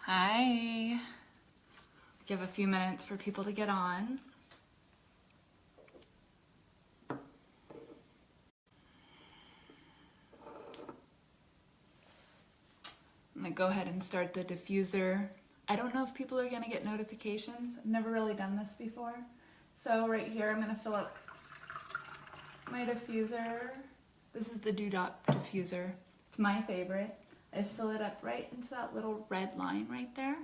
Hi. Give a few minutes for people to get on. I'm gonna go ahead and start the diffuser. I don't know if people are gonna get notifications. I've never really done this before. So right here, I'm gonna fill up my diffuser. This is the Dewdrop diffuser. It's my favorite. I just fill it up right into that little red line right there.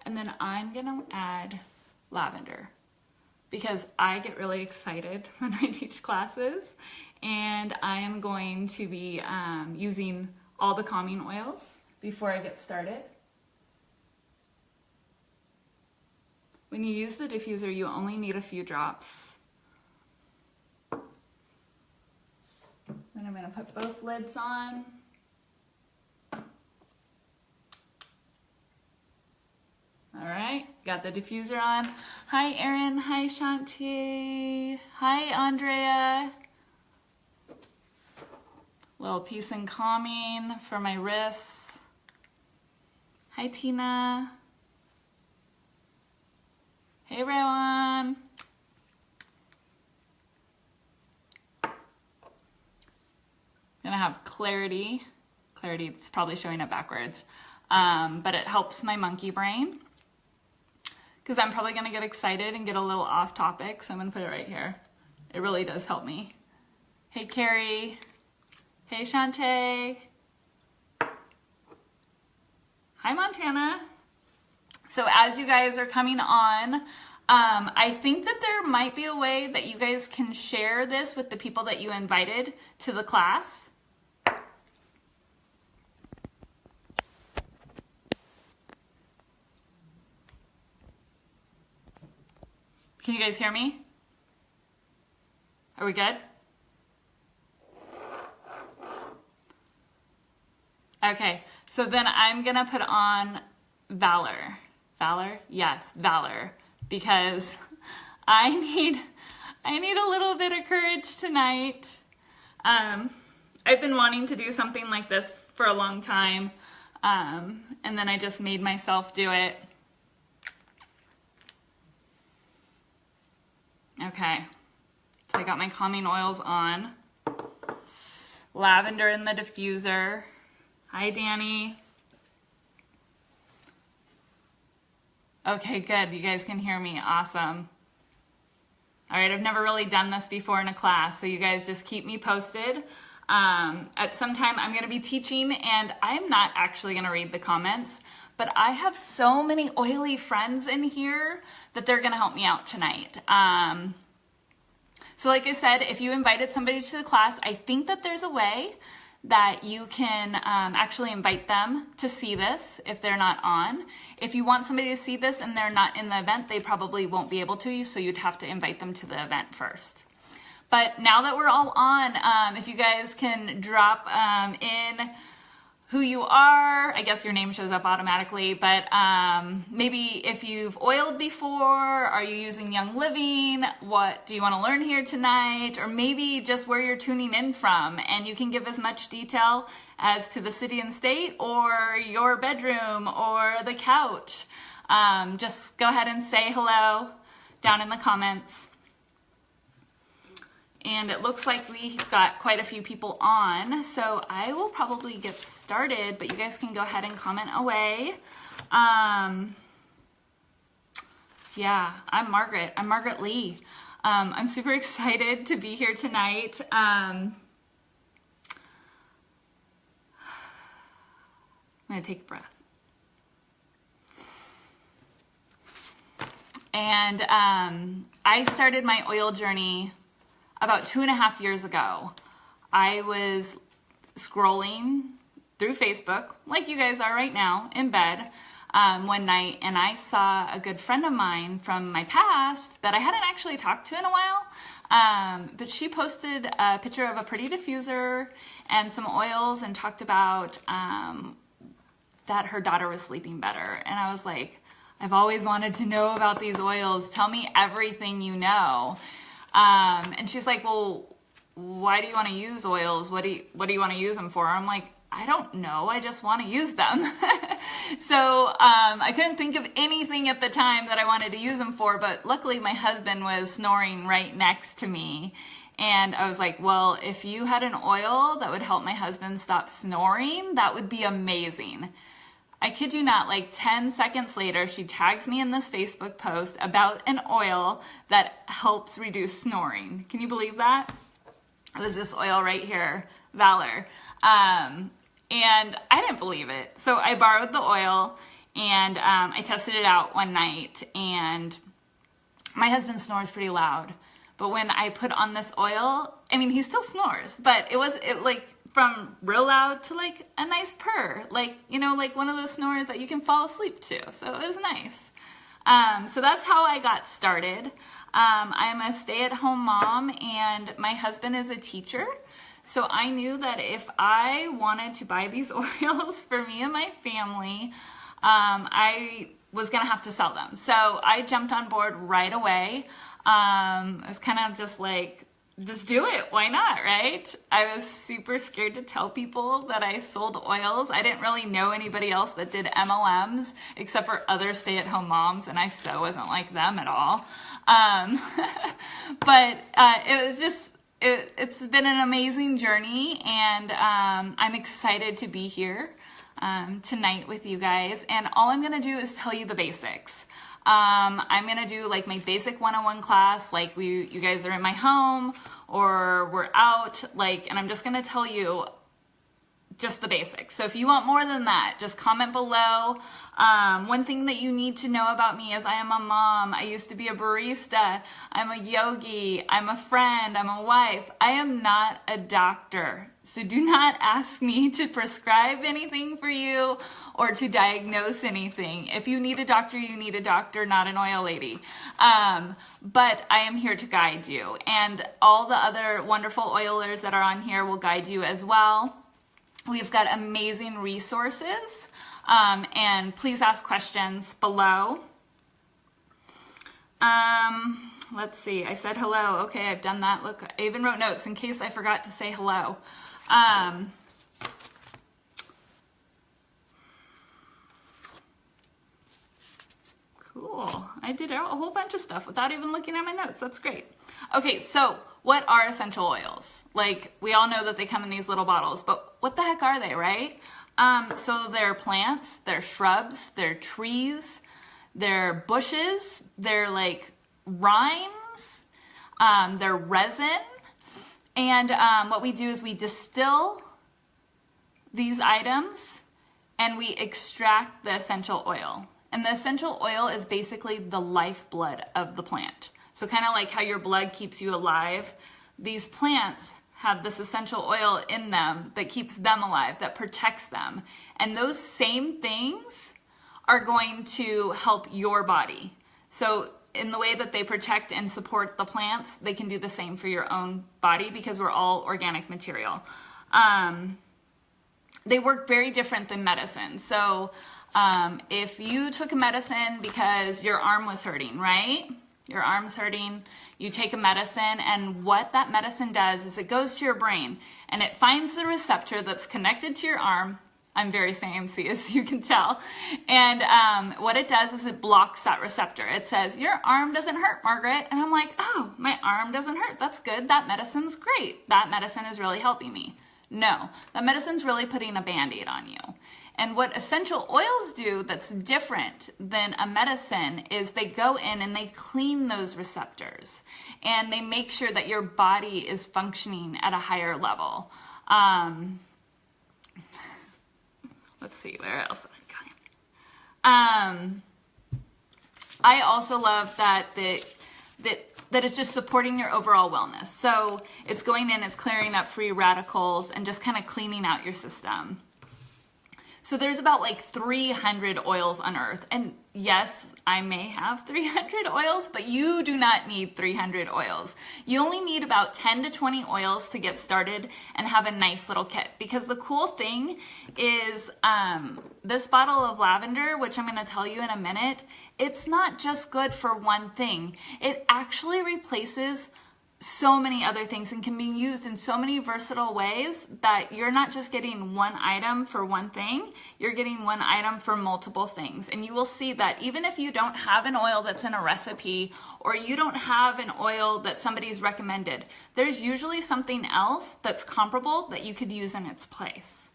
And then I'm gonna add lavender because I get really excited when I teach classes, and I am going to be using all the calming oils before I get started. When you use the diffuser, you only need a few drops. Then I'm gonna put both lids on. All right, got the diffuser on. Hi, Erin. Hi, Shanti. Hi, Andrea. Little peace and calming for my wrists. Hi, Tina. Hey, everyone. Gonna have clarity. Clarity, it's probably showing up backwards. But it helps my monkey brain, because I'm probably gonna get excited and get a little off topic, so I'm gonna put it right here. It really does help me. Hey, Carrie. Hey, Shantae. Hi, Montana. So as you guys are coming on, I think that there might be a way that you guys can share this with the people that you invited to the class. Can you guys hear me? Are we good? Okay, so then I'm gonna put on Valor. Valor? Yes, Valor. Because I need a little bit of courage tonight. I've been wanting to do something like this for a long time, and then I just made myself do it. Okay, so I got my calming oils on. Lavender in the diffuser. Hi, Danny. Okay, good. You guys can hear me. Awesome. All right, I've never really done this before in a class, so you guys just keep me posted. At some time, I'm going to be teaching, and I'm not actually going to read the comments, but I have so many oily friends in here that they're going to help me out tonight. So like I said, if you invited somebody to the class, I think that there's a way that you can actually invite them to see this if they're not on. If you want somebody to see this and they're not in the event, they probably won't be able to, so you'd have to invite them to the event first. But now that we're all on, if you guys can drop in who you are, I guess your name shows up automatically, but maybe if you've oiled before, are you using Young Living, what do you want to learn here tonight, or maybe just where you're tuning in from, and you can give as much detail as to the city and state, or your bedroom, or the couch. Just go ahead and say hello down in the comments. And it looks like we've got quite a few people on, so I will probably get started, but you guys can go ahead and comment away. Yeah, I'm Margaret. I'm Margaret Lee. I'm super excited to be here tonight. I'm gonna take a breath. And I started my oil journey about 2.5 years ago. I was scrolling through Facebook, like you guys are right now, in bed one night, and I saw a good friend of mine from my past that I hadn't actually talked to in a while, but she posted a picture of a pretty diffuser and some oils and talked about that her daughter was sleeping better. And I was like, I've always wanted to know about these oils. Tell me everything you know. And she's like, well, why do you want to use oils? What do you want to use them for? I'm like, I don't know, I just want to use them. So I couldn't think of anything at the time that I wanted to use them for, but luckily my husband was snoring right next to me. And I was like, well, if you had an oil that would help my husband stop snoring, that would be amazing. I kid you not, like 10 seconds later, she tags me in this Facebook post about an oil that helps reduce snoring. Can you believe that? It was this oil right here, Valor. And I didn't believe it. So I borrowed the oil and I tested it out one night, and my husband snores pretty loud. But when I put on this oil, I mean, he still snores, but it like from real loud to like a nice purr, like, you know, like one of those snores that you can fall asleep to. So it was nice. So that's how I got started. I'm a stay-at-home mom, and my husband is a teacher. So I knew that if I wanted to buy these oils for me and my family, I was gonna have to sell them. So I jumped on board right away. I was kind of just like, just do it. Why not, right? I was super scared to tell people that I sold oils. I didn't really know anybody else that did MLMs except for other stay-at-home moms, and I so wasn't like them at all. But it was just, it's been an amazing journey, and I'm excited to be here tonight with you guys. And all I'm gonna do is tell you the basics. I'm gonna do like my basic 101 class, like you guys are in my home or we're out, like, and I'm just gonna tell you just the basics. So if you want more than that, just comment below. One thing that you need to know about me is I am a mom. I used to be a barista. I'm a yogi. I'm a friend. I'm a wife. I am not a doctor. So do not ask me to prescribe anything for you or to diagnose anything. If you need a doctor, you need a doctor, not an oil lady. But I am here to guide you. And all the other wonderful oilers that are on here will guide you as well. We've got amazing resources, and please ask questions below. Let's see, I said hello. Okay, I've done that. Look, I even wrote notes in case I forgot to say hello. Cool, I did a whole bunch of stuff without even looking at my notes. That's great. Okay, so what are essential oils? Like, we all know that they come in these little bottles, but what the heck are they, right? So they're plants, they're shrubs, they're trees, they're bushes, they're like rinds, they're resin. And what we do is we distill these items and we extract the essential oil. And the essential oil is basically the lifeblood of the plant. So kind of like how your blood keeps you alive, these plants have this essential oil in them that keeps them alive, that protects them. And those same things are going to help your body. So in the way that they protect and support the plants, they can do the same for your own body because we're all organic material. They work very different than medicine. So if you took a medicine because your arm was hurting, right? Your arm's hurting, you take a medicine, and what that medicine does is it goes to your brain and it finds the receptor that's connected to your arm. I'm very sciencey, as you can tell. And what it does is it blocks that receptor. It says, your arm doesn't hurt, Margaret. And I'm like, oh, my arm doesn't hurt. That's good. That medicine's great. That medicine is really helping me. No, that medicine's really putting a Band-Aid on you. And what essential oils do that's different than a medicine is they go in and they clean those receptors and they make sure that your body is functioning at a higher level. Let's see, where else I got it? I also love that it's just supporting your overall wellness. So it's going in, it's clearing up free radicals and just kind of cleaning out your system. So there's about like 300 oils on earth. And yes, I may have 300 oils, but you do not need 300 oils. You only need about 10 to 20 oils to get started and have a nice little kit. Because the cool thing is this bottle of lavender, which I'm gonna tell you in a minute, it's not just good for one thing. It actually replaces so many other things and can be used in so many versatile ways that you're not just getting one item for one thing, you're getting one item for multiple things. And you will see that even if you don't have an oil that's in a recipe or you don't have an oil that somebody's recommended, there's usually something else that's comparable that you could use in its place.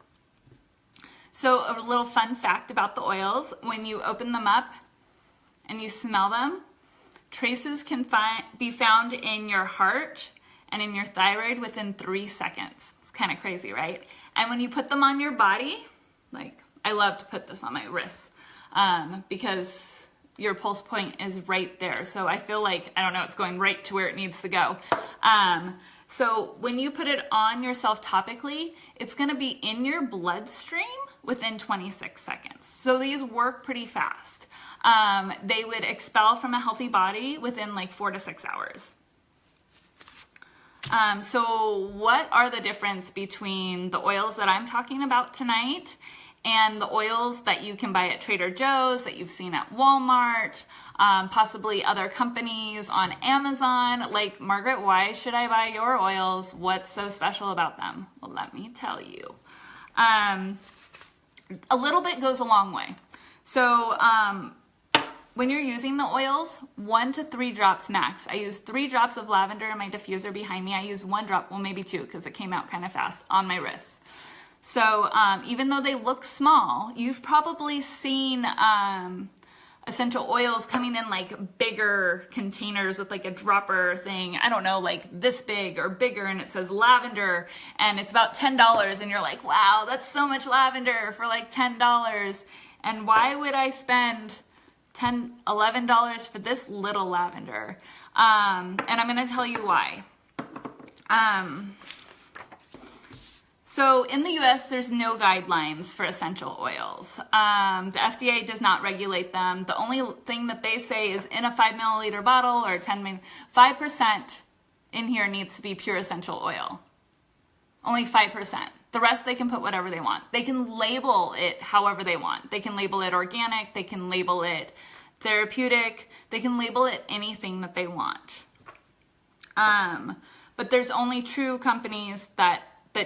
So a little fun fact about the oils, when you open them up and you smell them, traces can be found in your heart and in your thyroid within 3 seconds. It's kind of crazy, right? And when you put them on your body, like I love to put this on my wrists because your pulse point is right there. So I feel like, I don't know, it's going right to where it needs to go. So when you put it on yourself topically, it's going to be in your bloodstream within 26 seconds. So these work pretty fast. They would expel from a healthy body within like 4 to 6 hours. So what are the difference between the oils that I'm talking about tonight and the oils that you can buy at Trader Joe's, that you've seen at Walmart, possibly other companies on Amazon? Like, Margaret, why should I buy your oils? What's so special about them? Well, let me tell you. A little bit goes a long way. So when you're using the oils, 1 to 3 drops max. I use 3 drops of lavender in my diffuser behind me. I use 1 drop, well maybe 2 because it came out kind of fast, on my wrists. So even though they look small, you've probably seen essential oils coming in like bigger containers with like a dropper thing, I don't know, like this big or bigger, and it says lavender and it's about $10 and you're like, wow, that's so much lavender for like $10. And why would I spend $10, $11 for this little lavender? And I'm going to tell you why. So in the US, there's no guidelines for essential oils. The FDA does not regulate them. The only thing that they say is in a 5 milliliter bottle or 5% in here needs to be pure essential oil. Only 5%. The rest, they can put whatever they want. They can label it however they want. They can label it organic. They can label it therapeutic. They can label it anything that they want. But there's only true companies that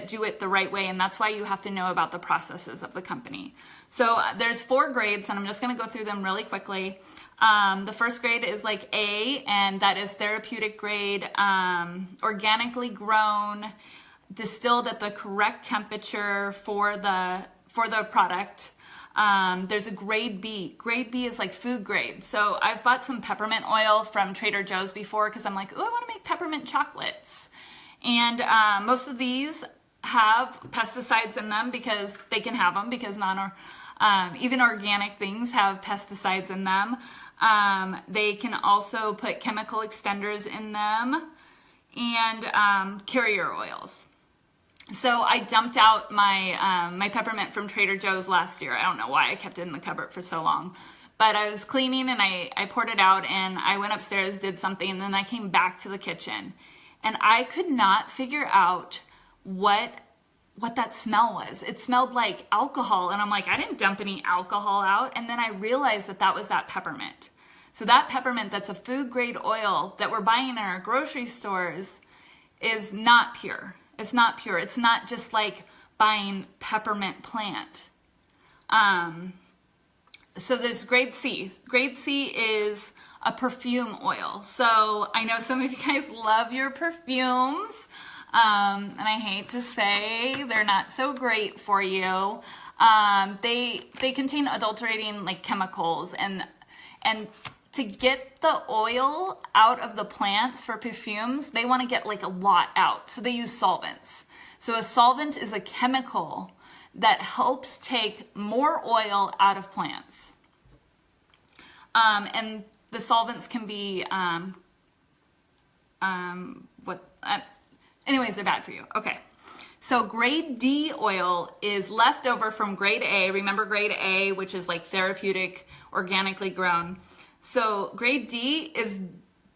do it the right way, and that's why you have to know about the processes of the company. So there's 4 grades, and I'm just going to go through them really quickly. The first grade is like A, and that is therapeutic grade, organically grown, distilled at the correct temperature for the product. There's a grade B. Grade B is like food grade. So I've bought some peppermint oil from Trader Joe's before because I'm like, oh, I want to make peppermint chocolates. And most of these have pesticides in them because they can have them, because even organic things have pesticides in them. They can also put chemical extenders in them and carrier oils. So I dumped out my my peppermint from Trader Joe's last year. I don't know why I kept it in the cupboard for so long. But I was cleaning and I poured it out, and I went upstairs, did something, and then I came back to the kitchen. And I could not figure out what that smell was. It smelled like alcohol, and I'm like, I didn't dump any alcohol out. And then I realized that was that peppermint. So that peppermint that's a food grade oil that we're buying in our grocery stores is not pure. It's not pure. It's not just like buying peppermint plant. So there's grade C. Grade C is a perfume oil. So I know some of you guys love your perfumes, and I hate to say they're not so great for you. They contain adulterating like chemicals, and to get the oil out of the plants for perfumes, they want to get like a lot out. So they use solvents. So a solvent is a chemical that helps take more oil out of plants. And the solvents can be, anyways, they're bad for you. Okay. So grade D oil is leftover from grade A. Remember grade A, which is like therapeutic, organically grown. So grade D is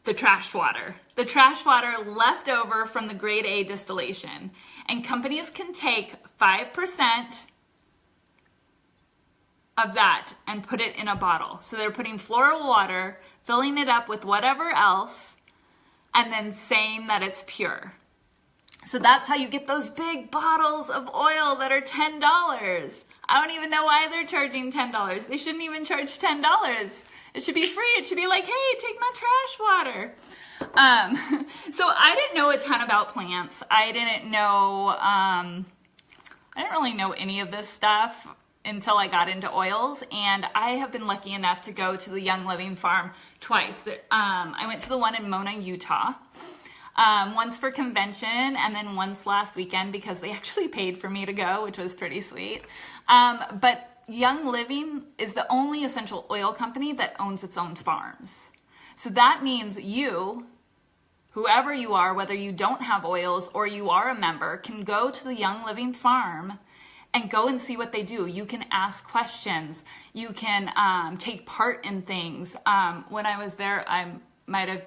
the trash water. The trash water left over from the grade A distillation. And companies can take 5% of that and put it in a bottle. So they're putting floral water, filling it up with whatever else, and then saying that it's pure. So that's how you get those big bottles of oil that are $10. I don't even know why they're charging $10. They shouldn't even charge $10. It should be free. It should be like, hey, take my trash water. So I didn't know a ton about plants. I didn't really know any of this stuff until I got into oils, and I have been lucky enough to go to the Young Living farm twice. I went to the one in Mona, Utah. Once for convention, and then once last weekend because they actually paid for me to go, which was pretty sweet. But Young Living is the only essential oil company that owns its own farms. So that means you, whoever you are, whether you don't have oils or you are a member, can go to the Young Living farm and go and see what they do. You can ask questions. You can take part in things. When I was there, I might have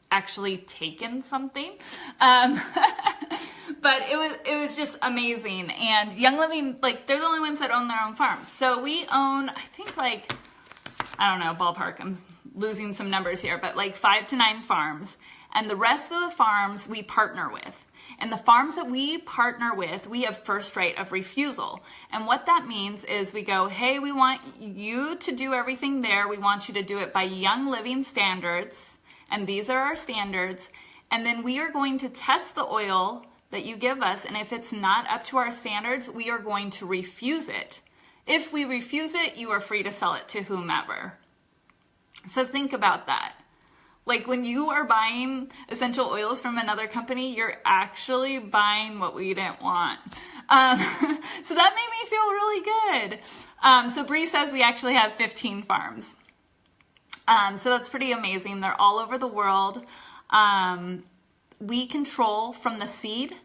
actually taken something, but it was just amazing. And Young Living, like, they're the only ones that own their own farms. So we own, I think, like, I don't know, ballpark, I'm losing some numbers here, but like 5 to 9 farms, and the rest of the farms we partner with. And the farms that we partner with, we have first right of refusal. And what that means is we go, hey, we want you to do everything there. We want you to do it by Young Living standards. And these are our standards. And then we are going to test the oil that you give us. And if it's not up to our standards, we are going to refuse it. If we refuse it, you are free to sell it to whomever. So think about that. Like, when you are buying essential oils from another company, you're actually buying what we didn't want. So that made me feel really good. So Bree says we actually have 15 farms. So that's pretty amazing. They're all over the world. We control from the seed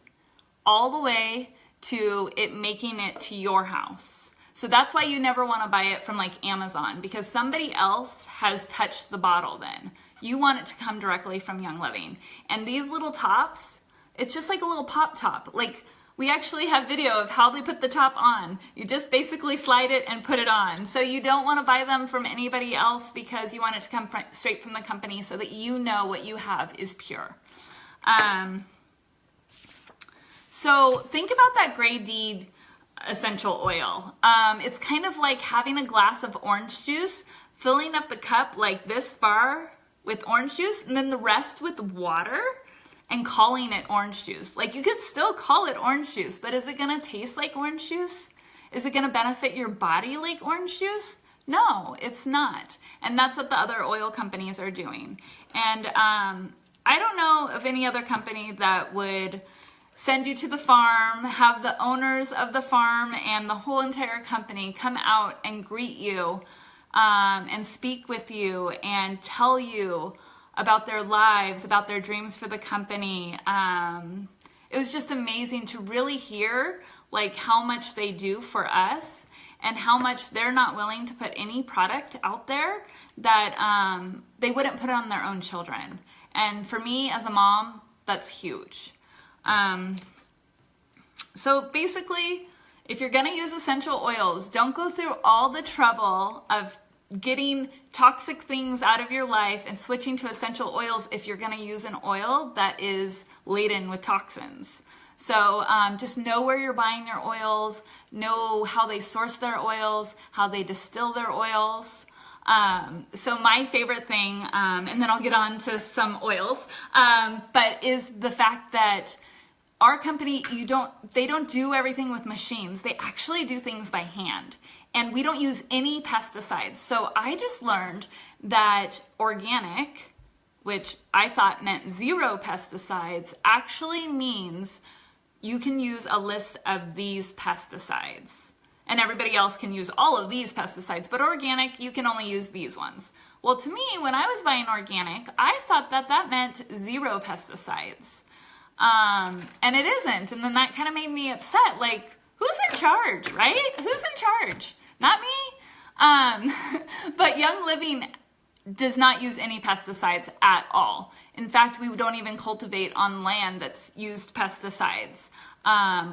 all the way to it making it to your house. So that's why you never want to buy it from like Amazon, because somebody else has touched the bottle then. You want it to come directly from Young Living. And these little tops, it's just like a little pop top. Like, we actually have video of how they put the top on. You just basically slide it and put it on. So you don't want to buy them from anybody else because you want it to come straight from the company so that you know what you have is pure. So think about that Grey Deed essential oil. It's kind of like having a glass of orange juice, filling up the cup like this far with orange juice, and then the rest with water, and calling it orange juice. Like, you could still call it orange juice, but is it gonna taste like orange juice? Is it gonna benefit your body like orange juice? No, it's not. And that's what the other oil companies are doing. And I don't know of any other company that would send you to the farm, have the owners of the farm and the whole entire company come out and greet you and speak with you and tell you about their lives, about their dreams for the company. It was just amazing to really hear like how much they do for us and how much they're not willing to put any product out there that they wouldn't put on their own children. And for me as a mom, that's huge. So basically, if you're gonna use essential oils, don't go through all the trouble of getting toxic things out of your life and switching to essential oils if you're gonna use an oil that is laden with toxins. So just know where you're buying your oils, know how they source their oils, how they distill their oils. So my favorite thing, and then I'll get on to some oils, but is the fact that our company, they don't do everything with machines. They actually do things by hand. And we don't use any pesticides. So I just learned that organic, which I thought meant 0 pesticides, actually means you can use a list of these pesticides. And everybody else can use all of these pesticides, but organic, you can only use these ones. Well, to me, when I was buying organic, I thought that that meant 0 pesticides. And it isn't. And then that kind of made me upset. Like, who's in charge, right? Who's in charge? Not me. But Young Living does not use any pesticides at all. In fact, we don't even cultivate on land that's used pesticides.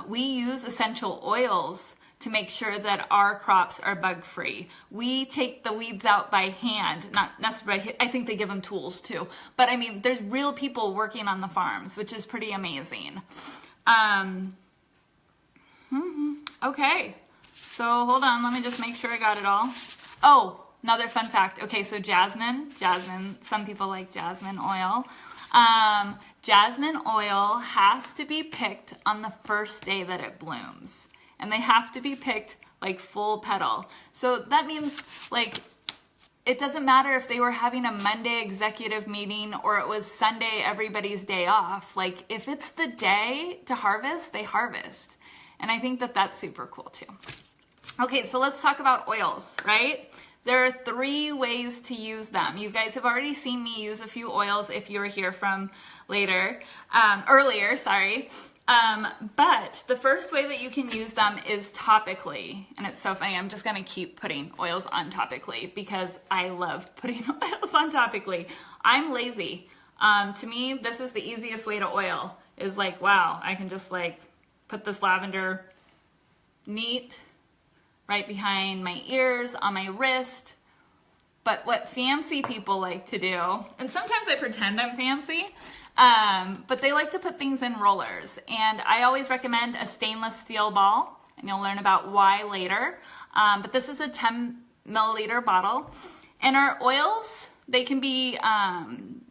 We use essential oils to make sure that our crops are bug free. We take the weeds out by hand, not necessarily, I think they give them tools too. But I mean, there's real people working on the farms, which is pretty amazing. Okay, so hold on, let me just make sure I got it all. Oh, another fun fact. Okay, so jasmine, some people like jasmine oil. Jasmine oil has to be picked on the first day that it blooms. And they have to be picked like full petal. So that means like, it doesn't matter if they were having a Monday executive meeting or it was Sunday, everybody's day off. Like if it's the day to harvest, they harvest. And I think that that's super cool too. Okay, so let's talk about oils, right? There are 3 ways to use them. You guys have already seen me use a few oils if you were here from earlier, sorry. But the first way that you can use them is topically. And it's so funny, I'm just gonna keep putting oils on topically because I love putting oils on topically. I'm lazy. To me, this is the easiest way to oil, is like, wow, I can just like put this lavender neat right behind my ears, on my wrist. But what fancy people like to do, and sometimes I pretend I'm fancy, but they like to put things in rollers. And I always recommend a stainless steel ball, and you'll learn about why later. But this is a 10 milliliter bottle. And our oils, they can be,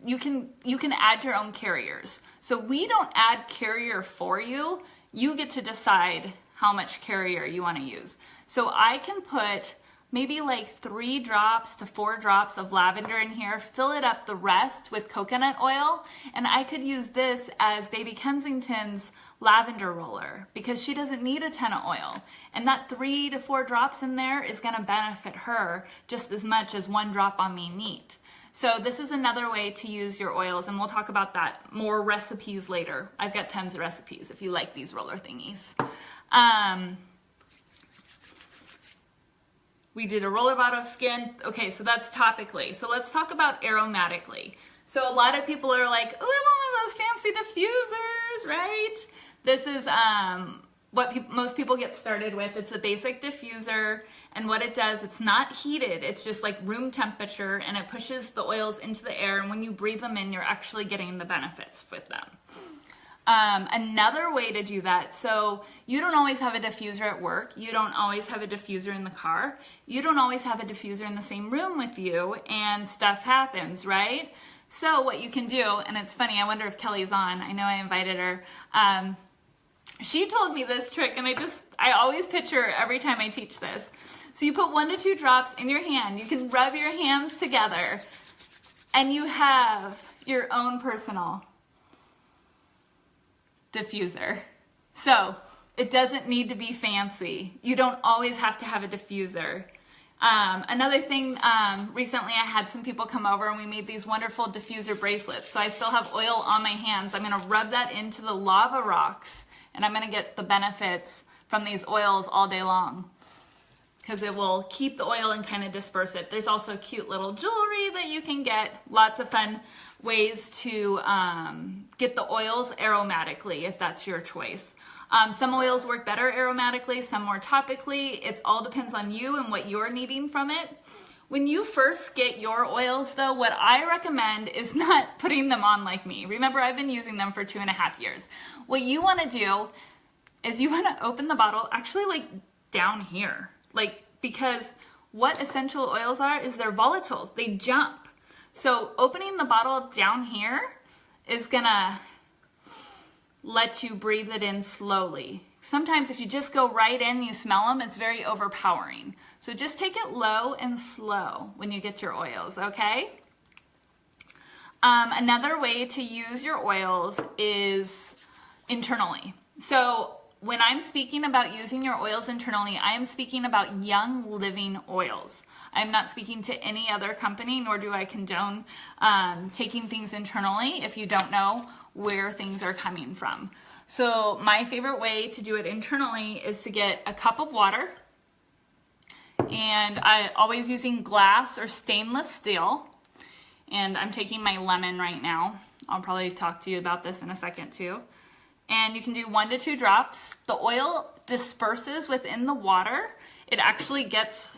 you can add your own carriers. So we don't add carrier for you. You get to decide how much carrier you want to use. So I can put maybe like 3 drops to 4 drops of lavender in here, fill it up the rest with coconut oil, and I could use this as Baby Kensington's lavender roller because she doesn't need a ton of oil. And that 3 to 4 drops in there is gonna benefit her just as much as 1 drop on me neat. So this is another way to use your oils, and we'll talk about that, more recipes later. I've got tons of recipes if you like these roller thingies. We did a roller bottle skin. Okay, so that's topically. So let's talk about aromatically. So a lot of people are like, oh, I want one of those fancy diffusers, right? This is what most people get started with. It's a basic diffuser, and what it does, it's not heated. It's just like room temperature, and it pushes the oils into the air, and when you breathe them in, you're actually getting the benefits with them. Another way to do that, so you don't always have a diffuser at work, you don't always have a diffuser in the car, you don't always have a diffuser in the same room with you, and stuff happens, right? So what you can do, and it's funny, I wonder if Kelly's on, I know I invited her, she told me this trick, and I always picture her every time I teach this. So you put 1 to 2 drops in your hand, you can rub your hands together, and you have your own personal diffuser. So it doesn't need to be fancy. You don't always have to have a diffuser. Another thing, recently I had some people come over and we made these wonderful diffuser bracelets. So I still have oil on my hands. I'm gonna rub that into the lava rocks and I'm gonna get the benefits from these oils all day long because it will keep the oil and kind of disperse it. There's also cute little jewelry that you can get. Lots of fun ways to get the oils aromatically if that's your choice. Some oils work better aromatically, some more topically. It all depends on you and what you're needing from it. When you first get your oils though, what I recommend is not putting them on like me. Remember, I've been using them for 2.5 years. What you wanna do is you wanna open the bottle actually like down here. Like, because what essential oils are is they're volatile, they jump. So opening the bottle down here is gonna let you breathe it in slowly. Sometimes if you just go right in, you smell them, it's very overpowering. So just take it low and slow when you get your oils, okay? Another way to use your oils is internally. So when I'm speaking about using your oils internally, I am speaking about Young Living oils. I'm not speaking to any other company, nor do I condone taking things internally if you don't know where things are coming from. So my favorite way to do it internally is to get a cup of water, and I always using glass or stainless steel, and I'm taking my lemon right now. I'll probably talk to you about this in a second too. and you can do 1 to 2 drops. The oil disperses within the water. It actually gets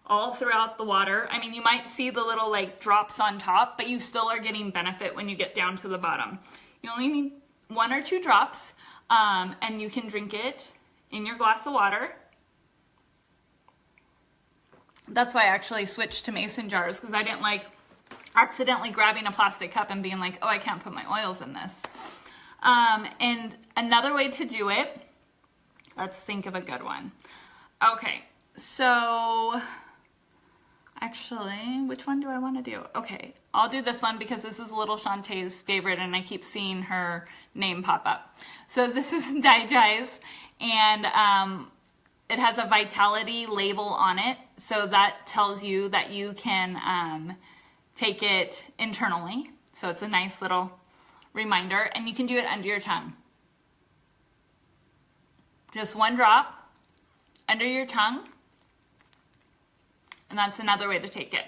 all throughout the water. I mean, you might see the little like drops on top, but you still are getting benefit when you get down to the bottom. You only need 1 or 2 drops, and you can drink it in your glass of water. That's why I actually switched to mason jars, because I didn't like accidentally grabbing a plastic cup and being like, oh, I can't put my oils in this. And another way to do it, let's think of a good one. Okay, so actually, which one do I want to do? Okay, I'll do this one because this is little Shantae's favorite and I keep seeing her name pop up. So this is Digise, and it has a vitality label on it. So that tells you that you can take it internally. So it's a nice little reminder, and you can do it under your tongue. Just 1 drop under your tongue. And that's another way to take it.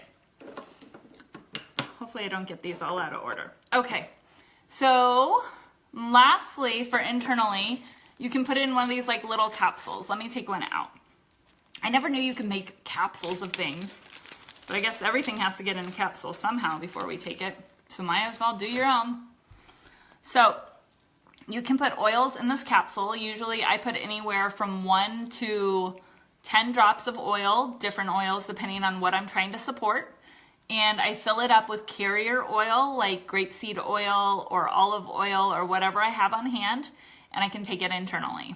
Hopefully I don't get these all out of order. Okay, so lastly, for internally, you can put it in one of these like little capsules. Let me take one out. I never knew you could make capsules of things, but I guess everything has to get in a capsule somehow before we take it. So might as well do your own. So you can put oils in this capsule. Usually I put anywhere from 1 to 10 drops of oil, different oils depending on what I'm trying to support. And I fill it up with carrier oil like grapeseed oil or olive oil or whatever I have on hand, and I can take it internally.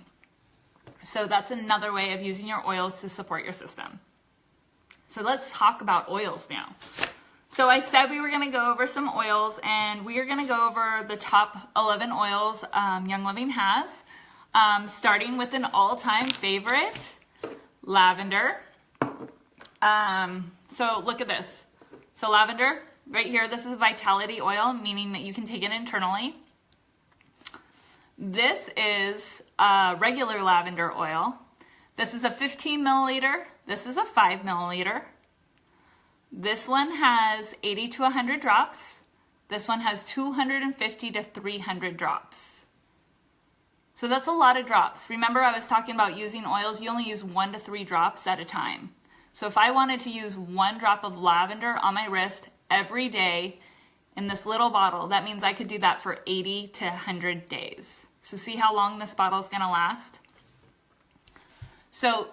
So that's another way of using your oils to support your system. So let's talk about oils now. So I said we were going to go over some oils, and we are going to go over the top 11 oils Young Living has, starting with an all-time favorite, lavender. So look at this. So lavender, right here, this is vitality oil, meaning that you can take it internally. This is regular lavender oil. This is a 15 milliliter. This is a 5 milliliter. This one has 80 to 100 drops. This one has 250 to 300 drops. So that's a lot of drops. Remember, I was talking about using oils. You only use 1 to 3 drops at a time. So if I wanted to use 1 drop of lavender on my wrist every day in this little bottle, that means I could do that for 80 to 100 days. So see how long this bottle is going to last? So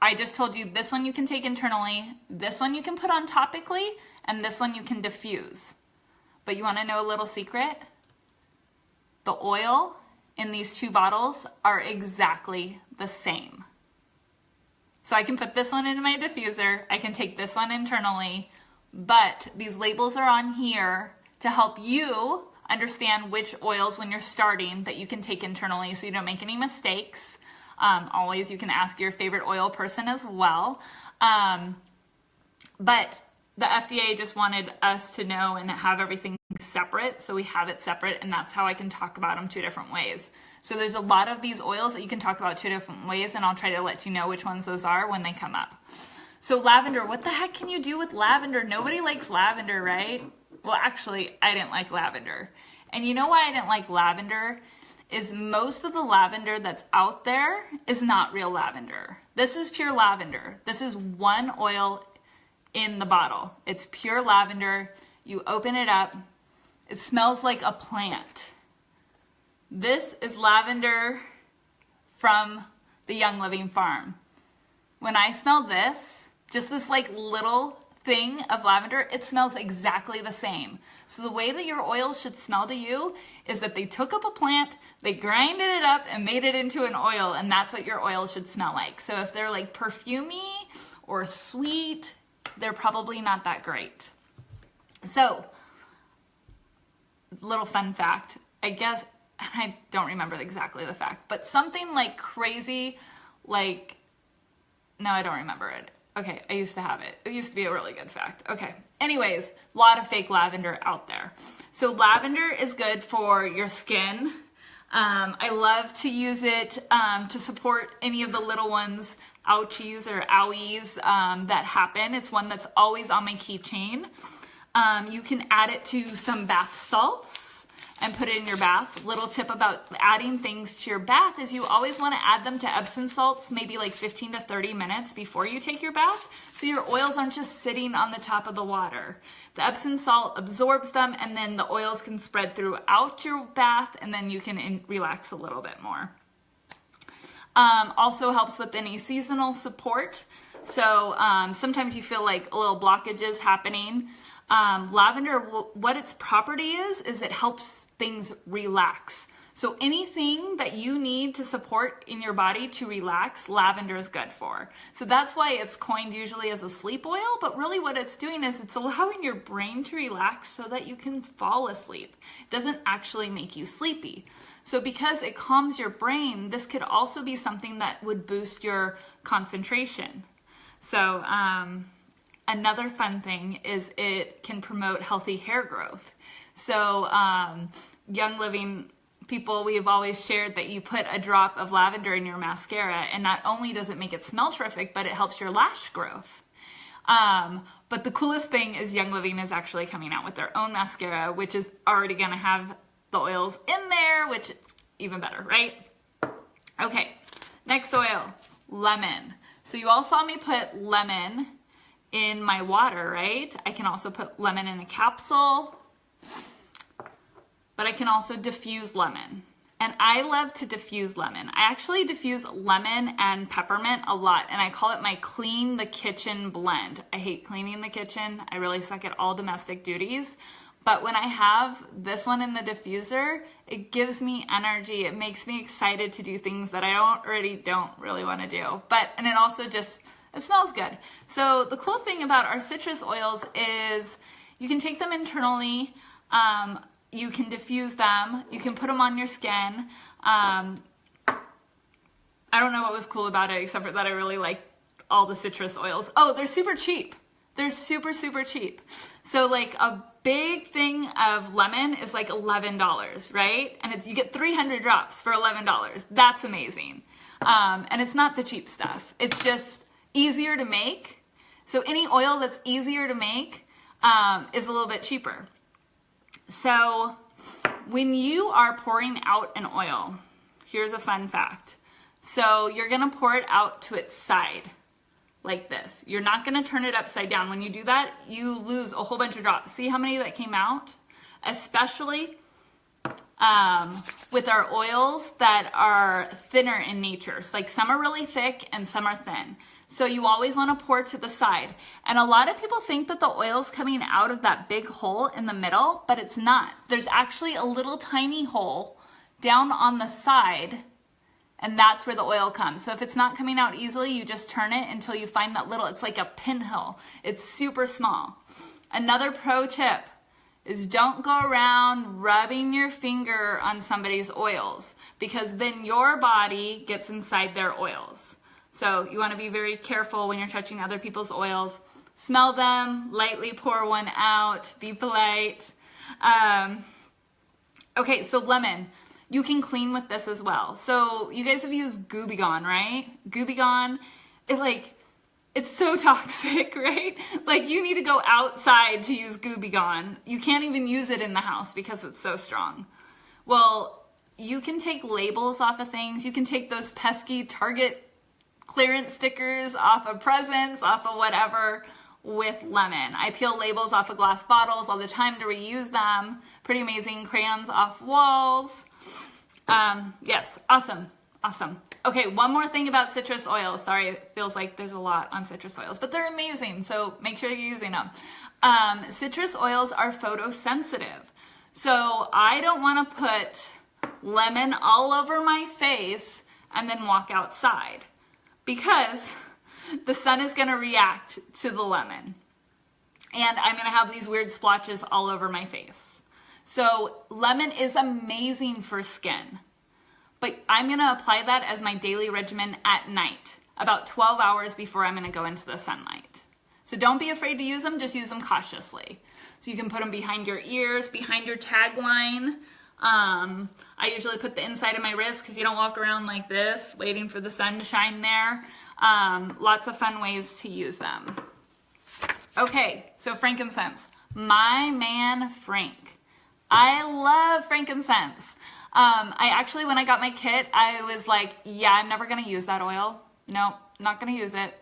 I just told you this one you can take internally, this one you can put on topically, and this one you can diffuse. But you want to know a little secret? The oil in these 2 bottles are exactly the same. So I can put this one in my diffuser, I can take this one internally, but these labels are on here to help you understand which oils when you're starting that you can take internally so you don't make any mistakes. Always you can ask your favorite oil person as well. But the FDA just wanted us to know and have everything separate, so we have it separate, and that's how I can talk about them 2 different ways. So there's a lot of these oils that you can talk about 2 different ways, and I'll try to let you know which ones those are when they come up. So lavender, what the heck can you do with lavender? Nobody likes lavender, right? Well, actually, I didn't like lavender. And you know why I didn't like lavender? Is most of the lavender that's out there is not real lavender. This is pure lavender. This is one oil in the bottle. It's pure lavender. You open it up. It smells like a plant. This is lavender from the Young Living farm. When I smell this, just this like little thing of lavender, it smells exactly the same. So the way that your oils should smell to you is that they took up a plant, they grinded it up and made it into an oil, and that's what your oils should smell like. So if they're like perfumey or sweet, they're probably not that great. So, little fun fact, I guess, I don't remember exactly the fact, but something like crazy, like, no, I don't remember it. Okay, I used to have it. It used to be a really good fact. Okay, anyways, a lot of fake lavender out there. So lavender is good for your skin. I love to use it to support any of the little ones, ouchies or owies that happen. It's one that's always on my keychain. You can add it to some bath salts, and put it in your bath. Little tip about adding things to your bath is you always want to add them to Epsom salts maybe like 15 to 30 minutes before you take your bath, so your oils aren't just sitting on the top of the water. The Epsom salt absorbs them, and then the oils can spread throughout your bath, and then you can relax a little bit more. Also helps with any seasonal support. So sometimes you feel like a little blockages happening. Lavender, what its property is it helps things relax. So anything that you need to support in your body to relax, lavender is good for. So that's why it's coined usually as a sleep oil, but really what it's doing is it's allowing your brain to relax so that you can fall asleep. It doesn't actually make you sleepy. So because it calms your brain, this could also be something that would boost your concentration. So another fun thing is it can promote healthy hair growth. So Young Living people, we've always shared that you put a drop of lavender in your mascara, and not only does it make it smell terrific, but it helps your lash growth. But the coolest thing is Young Living is actually coming out with their own mascara, which is already going to have the oils in there, which even better, right? Okay, next oil, lemon. So you all saw me put lemon in my water, right? I can also put lemon in a capsule, but I can also diffuse lemon. And I love to diffuse lemon. I actually diffuse lemon and peppermint a lot, and I call it my clean the kitchen blend. I hate cleaning the kitchen. I really suck at all domestic duties. But when I have this one in the diffuser, it gives me energy. It makes me excited to do things that I don't really want to do. And it also just, it smells good. So the cool thing about our citrus oils is you can take them internally, you can diffuse them, you can put them on your skin. I don't know what was cool about it except for that I really like all the citrus oils. Oh, they're super cheap. They're super, super cheap. So like a big thing of lemon is like $11, right? And you get 300 drops for $11. That's amazing. And it's not the cheap stuff. It's just easier to make. So any oil that's easier to make is a little bit cheaper. So when you are pouring out an oil, here's a fun fact. So you're gonna pour it out to its side like this. You're not gonna turn it upside down. When you do that, you lose a whole bunch of drops. See how many that came out? Especially with our oils that are thinner in nature. So like some are really thick and some are thin. So you always want to pour to the side. And a lot of people think that the oil's coming out of that big hole in the middle, but it's not. There's actually a little tiny hole down on the side, and that's where the oil comes. So if it's not coming out easily, you just turn it until you find that little, it's like a pinhole. It's super small. Another pro tip is don't go around rubbing your finger on somebody's oils, because then your body gets inside their oils. So you want to be very careful when you're touching other people's oils. Smell them, lightly pour one out, be polite. Okay, so lemon. You can clean with this as well. So you guys have used Gooby Gone, right? Gooby Gone, it's so toxic, right? Like you need to go outside to use Gooby Gone. You can't even use it in the house because it's so strong. Well, you can take labels off of things. You can take those pesky Target clearance stickers off of presents, off of whatever, with lemon. I peel labels off of glass bottles all the time to reuse them. Pretty amazing. Crayons off walls. Yes, awesome. Okay, one more thing about citrus oils. Sorry, it feels like there's a lot on citrus oils, but they're amazing, so make sure you're using them. Citrus oils are photosensitive. So I don't want to put lemon all over my face and then walk outside, because the sun is going to react to the lemon. And I'm going to have these weird splotches all over my face. So lemon is amazing for skin. But I'm going to apply that as my daily regimen at night, about 12 hours before I'm going to go into the sunlight. So don't be afraid to use them, just use them cautiously. So you can put them behind your ears, behind your tagline. I usually put the inside of my wrist because you don't walk around like this waiting for the sun to shine there. Lots of fun ways to use them. Okay, so frankincense. My man Frank I love frankincense. I actually, when I got my kit, I was like, yeah, I'm never going to use that oil. Nope, not going to use it.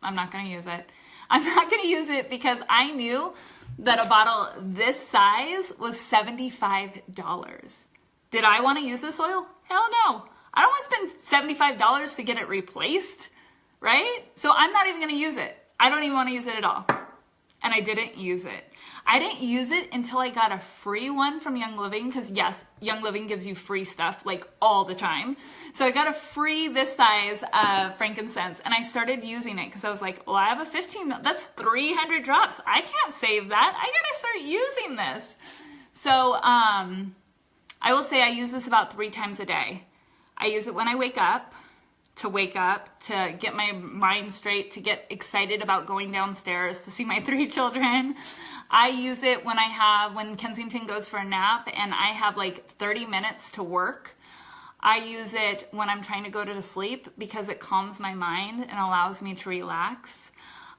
I'm not going to use it. I'm not going to use it because I knew that a bottle this size was $75. Did I want to use this oil? Hell no. I don't want to spend $75 to get it replaced, right? So I'm not even going to use it. I don't even want to use it at all. And I didn't use it. I didn't use it until I got a free one from Young Living, because yes, Young Living gives you free stuff like all the time. So I got a free this size of frankincense, and I started using it because I was like, well, I have a 15, that's 300 drops. I can't save that. I gotta start using this. So I will say I use this about 3 times a day. I use it when I wake up, to get my mind straight, to get excited about going downstairs to see my 3 children. I use it when Kensington goes for a nap and I have like 30 minutes to work. I use it when I'm trying to go to sleep because it calms my mind and allows me to relax.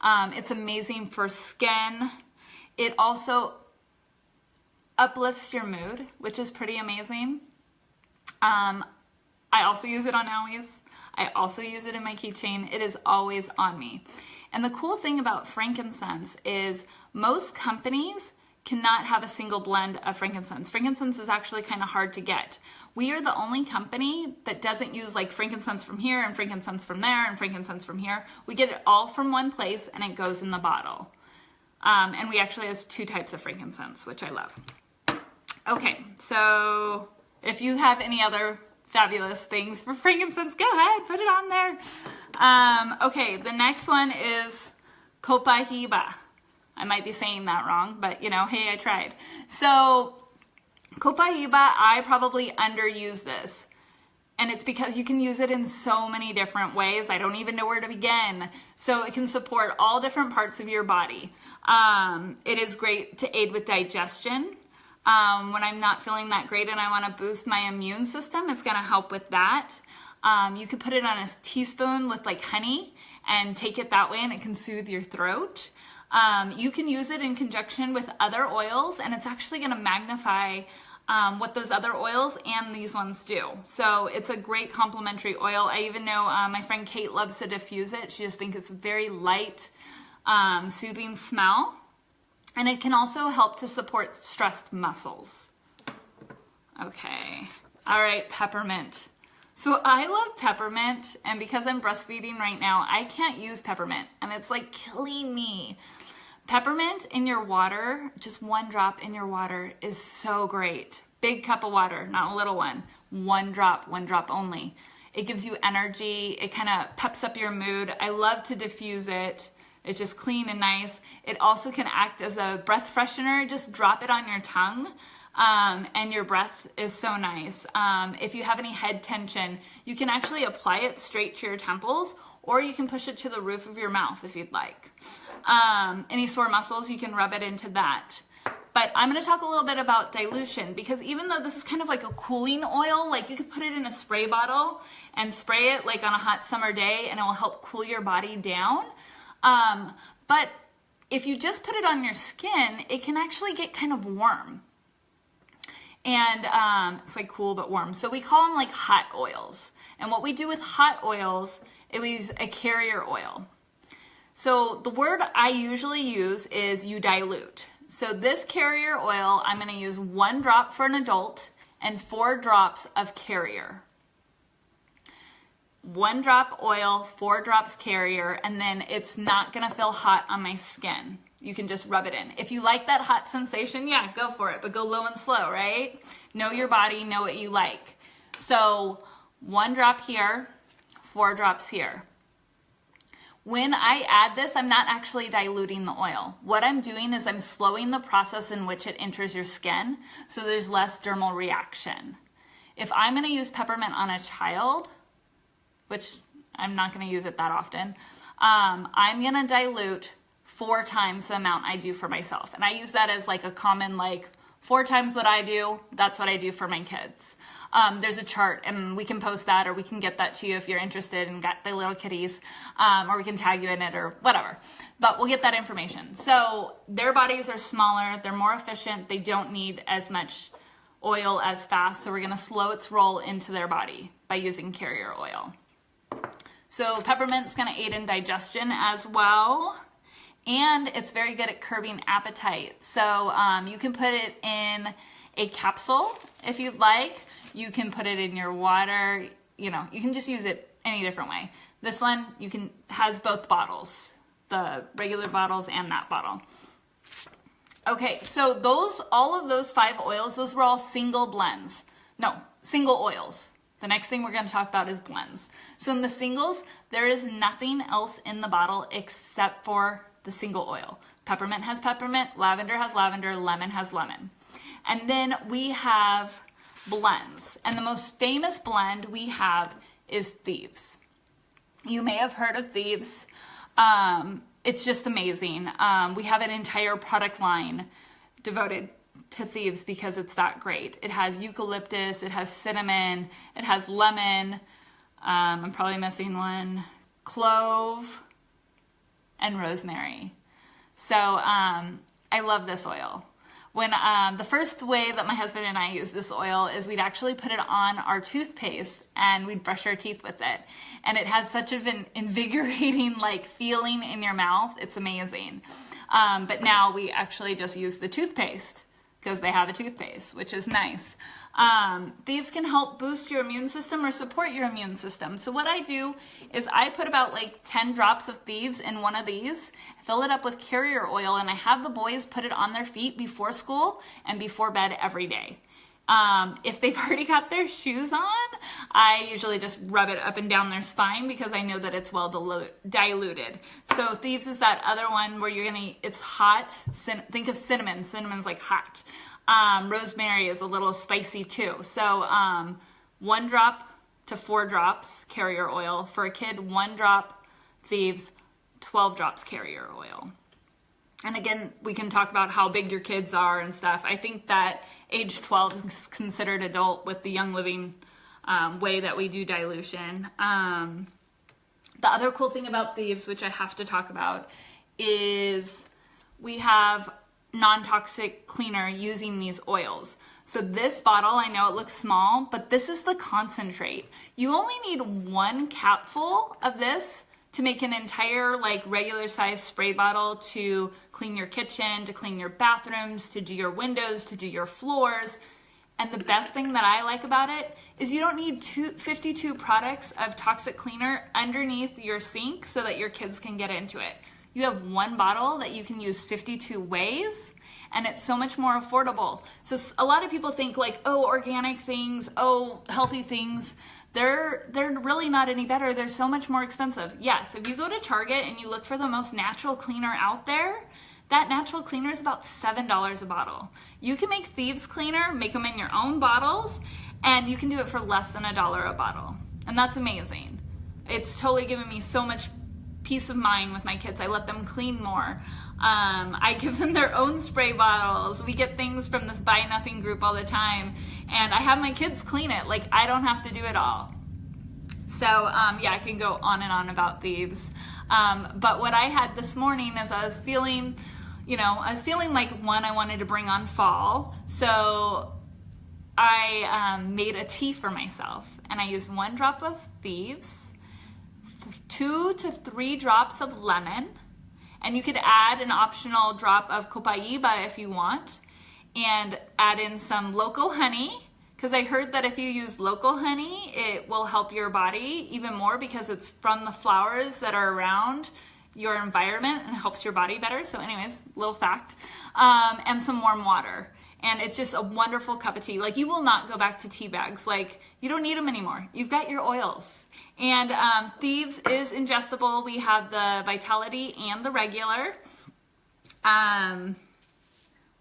It's amazing for skin. It also uplifts your mood, which is pretty amazing. I also use it on owies. I also use it in my keychain. It is always on me. And the cool thing about frankincense is most companies cannot have a single blend of frankincense. Frankincense is actually kind of hard to get. We are the only company that doesn't use like frankincense from here and frankincense from there and frankincense from here. We get it all from one place and it goes in the bottle. And we actually have 2 types of frankincense, which I love. Okay, so if you have any other fabulous things for frankincense, go ahead, put it on there. Okay, the next one is Copahiba. I might be saying that wrong, but you know, hey, I tried. So Copahiba, I probably underuse this. And it's because you can use it in so many different ways. I don't even know where to begin. So it can support all different parts of your body. It is great to aid with digestion. When I'm not feeling that great and I want to boost my immune system, it's going to help with that. You could put it on a teaspoon with like honey and take it that way and it can soothe your throat. You can use it in conjunction with other oils and it's actually going to magnify what those other oils and these ones do. So it's a great complementary oil. I even know my friend Kate loves to diffuse it. She just thinks it's a very light, soothing smell. And it can also help to support stressed muscles. Okay. All right, peppermint. So I love peppermint, and because I'm breastfeeding right now, I can't use peppermint, and it's like killing me. Peppermint in your water, just 1 drop in your water, is so great. Big cup of water, not a little one. 1 drop only. It gives you energy. It kind of peps up your mood. I love to diffuse it. It's just clean and nice. It also can act as a breath freshener. Just drop it on your tongue and your breath is so nice. If you have any head tension, you can actually apply it straight to your temples or you can push it to the roof of your mouth if you'd like. Any sore muscles, you can rub it into that. But I'm going to talk a little bit about dilution because even though this is kind of like a cooling oil, like you could put it in a spray bottle and spray it like on a hot summer day and it will help cool your body down. But if you just put it on your skin, it can actually get kind of warm. And it's like cool but warm. So we call them like hot oils. And what we do with hot oils, we use a carrier oil. So the word I usually use is you dilute. So this carrier oil, I'm going to use 1 drop for an adult and 4 drops of carrier. 1 drop oil, 4 drops carrier, and then it's not gonna feel hot on my skin. You can just rub it in. If you like that hot sensation, yeah, go for it, but go low and slow, right? Know your body, know what you like. So 1 drop here, 4 drops here. When I add this, I'm not actually diluting the oil. What I'm doing is I'm slowing the process in which it enters your skin, so there's less dermal reaction. If I'm gonna use peppermint on a child, which I'm not going to use it that often, I'm going to dilute 4 times the amount I do for myself. And I use that as like a common, like 4 times what I do, that's what I do for my kids. There's a chart and we can post that or we can get that to you if you're interested and got the little kitties, or we can tag you in it or whatever. But we'll get that information. So their bodies are smaller, they're more efficient, they don't need as much oil as fast, so we're going to slow its roll into their body by using carrier oil. So peppermint's going to aid in digestion as well, and it's very good at curbing appetite. So you can put it in a capsule if you'd like. You can put it in your water. You know, you can just use it any different way. This one has both bottles, the regular bottles and that bottle. Okay, so all of those 5 oils, those were all single blends. No, single oils. The next thing we're going to talk about is blends. So in the singles, there is nothing else in the bottle except for the single oil. Peppermint has peppermint, lavender has lavender, lemon has lemon. And then we have blends. And the most famous blend we have is Thieves. You may have heard of Thieves. It's just amazing. We have an entire product line devoted to Thieves because it's that great. It has eucalyptus, it has cinnamon, it has lemon, I'm probably missing one, clove, and rosemary. So I love this oil. When the first way that my husband and I use this oil is we'd actually put it on our toothpaste and we'd brush our teeth with it. And it has such an invigorating like feeling in your mouth. It's amazing. But now we actually just use the toothpaste because they have a toothpaste, which is nice. Thieves can help boost your immune system or support your immune system. So what I do is I put about like 10 drops of Thieves in one of these, fill it up with carrier oil, and I have the boys put it on their feet before school and before bed every day. If they've already got their shoes on, I usually just rub it up and down their spine because I know that it's well diluted. So Thieves is that other one where it's hot. Think of cinnamon. Cinnamon's like hot. Rosemary is a little spicy too. So 1 drop to 4 drops carrier oil. For a kid, 1 drop Thieves, 12 drops carrier oil. And again, we can talk about how big your kids are and stuff. I think that age 12 is considered adult with the Young Living way that we do dilution. The other cool thing about Thieves, which I have to talk about, is we have non-toxic cleaner using these oils. So this bottle, I know it looks small, but this is the concentrate. You only need 1 capful of this to make an entire like regular size spray bottle to clean your kitchen, to clean your bathrooms, to do your windows, to do your floors. And the best thing that I like about it is you don't need 52 products of toxic cleaner underneath your sink so that your kids can get into it. You have 1 bottle that you can use 52 ways, and it's so much more affordable. So a lot of people think like, oh, organic things, oh, healthy things, they're really not any better. They're so much more expensive. Yes, if you go to Target and you look for the most natural cleaner out there, that natural cleaner is about $7 a bottle. You can make Thieves cleaner, make them in your own bottles, and you can do it for less than $1 a bottle. And that's amazing. It's totally given me so much peace of mind with my kids. I let them clean more. I give them their own spray bottles. We get things from this Buy Nothing group all the time, and I have my kids clean it. Like, I don't have to do it all. So yeah, I can go on and on about Thieves. But what I had this morning is I was feeling like I wanted to bring on fall. So I made a tea for myself, and I used 1 drop of Thieves, 2 to 3 drops of lemon, and you could add an optional drop of copaiba if you want, and add in some local honey, because I heard that if you use local honey, it will help your body even more because it's from the flowers that are around your environment and helps your body better. So anyways, little fact. And some warm water. And it's just a wonderful cup of tea. Like, you will not go back to tea bags. Like, you don't need them anymore. You've got your oils. And Thieves is ingestible. We have the Vitality and the regular.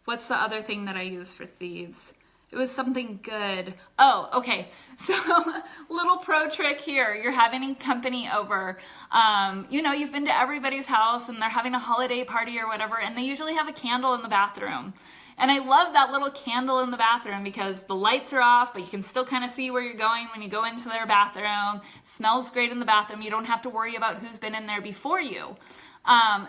What's the other thing that I use for Thieves? It was something good. Oh, okay. So little pro trick here. You're having company over. You've been to everybody's house and they're having a holiday party or whatever, and they usually have a candle in the bathroom. And I love that little candle in the bathroom because the lights are off, but you can still kind of see where you're going when you go into their bathroom. Smells great in the bathroom. You don't have to worry about who's been in there before you.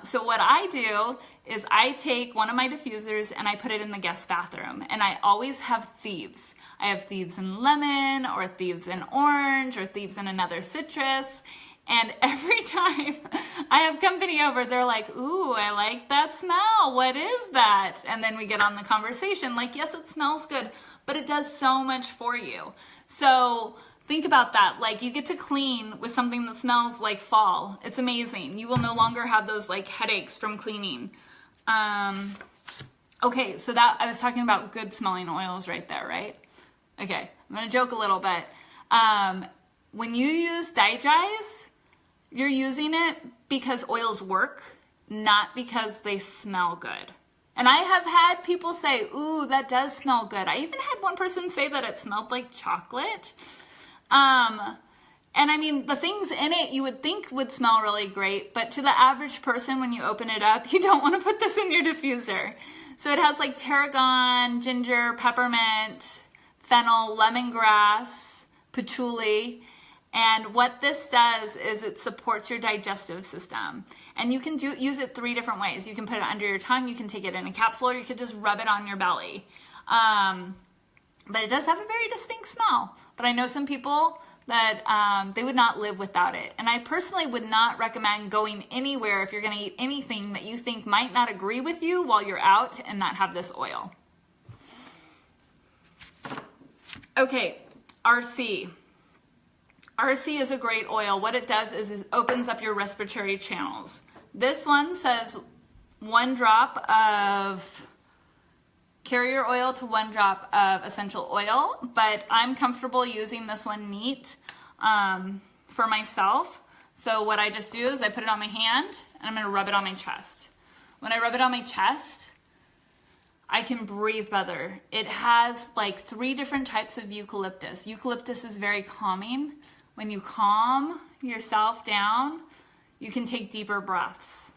So what I do is I take one of my diffusers and I put it in the guest bathroom, and I always have thieves. I have thieves in lemon, or thieves in orange, or thieves in another citrus. And every time I have company over, they're like, ooh, I like that smell. What is that? And then we get on the conversation like, yes, it smells good, but it does so much for you. So think about that. Like, you get to clean with something that smells like fall. It's amazing. You will no longer have those like headaches from cleaning. Okay, so that I was talking about good smelling oils right there, right? Okay, I'm gonna joke a little bit. When you use Digest, you're using it because oils work, not because they smell good. And I have had people say, ooh, that does smell good. I even had one person say that it smelled like chocolate. And I mean, the things in it you would think would smell really great, but to the average person, when you open it up, you don't want to put this in your diffuser. So it has like tarragon, ginger, peppermint, fennel, lemongrass, patchouli. And what this does is it supports your digestive system. And you can use it 3 different ways. You can put it under your tongue, you can take it in a capsule, or you could just rub it on your belly. But it does have a very distinct smell. But I know some people that they would not live without it. And I personally would not recommend going anywhere if you're gonna eat anything that you think might not agree with you while you're out and not have this oil. Okay, RC. RC is a great oil. What it does is it opens up your respiratory channels. This one says 1 drop of carrier oil to 1 drop of essential oil, but I'm comfortable using this one neat for myself. So what I just do is I put it on my hand and I'm gonna rub it on my chest. When I rub it on my chest, I can breathe better. It has like 3 different types of eucalyptus. Eucalyptus is very calming. When you calm yourself down, you can take deeper breaths.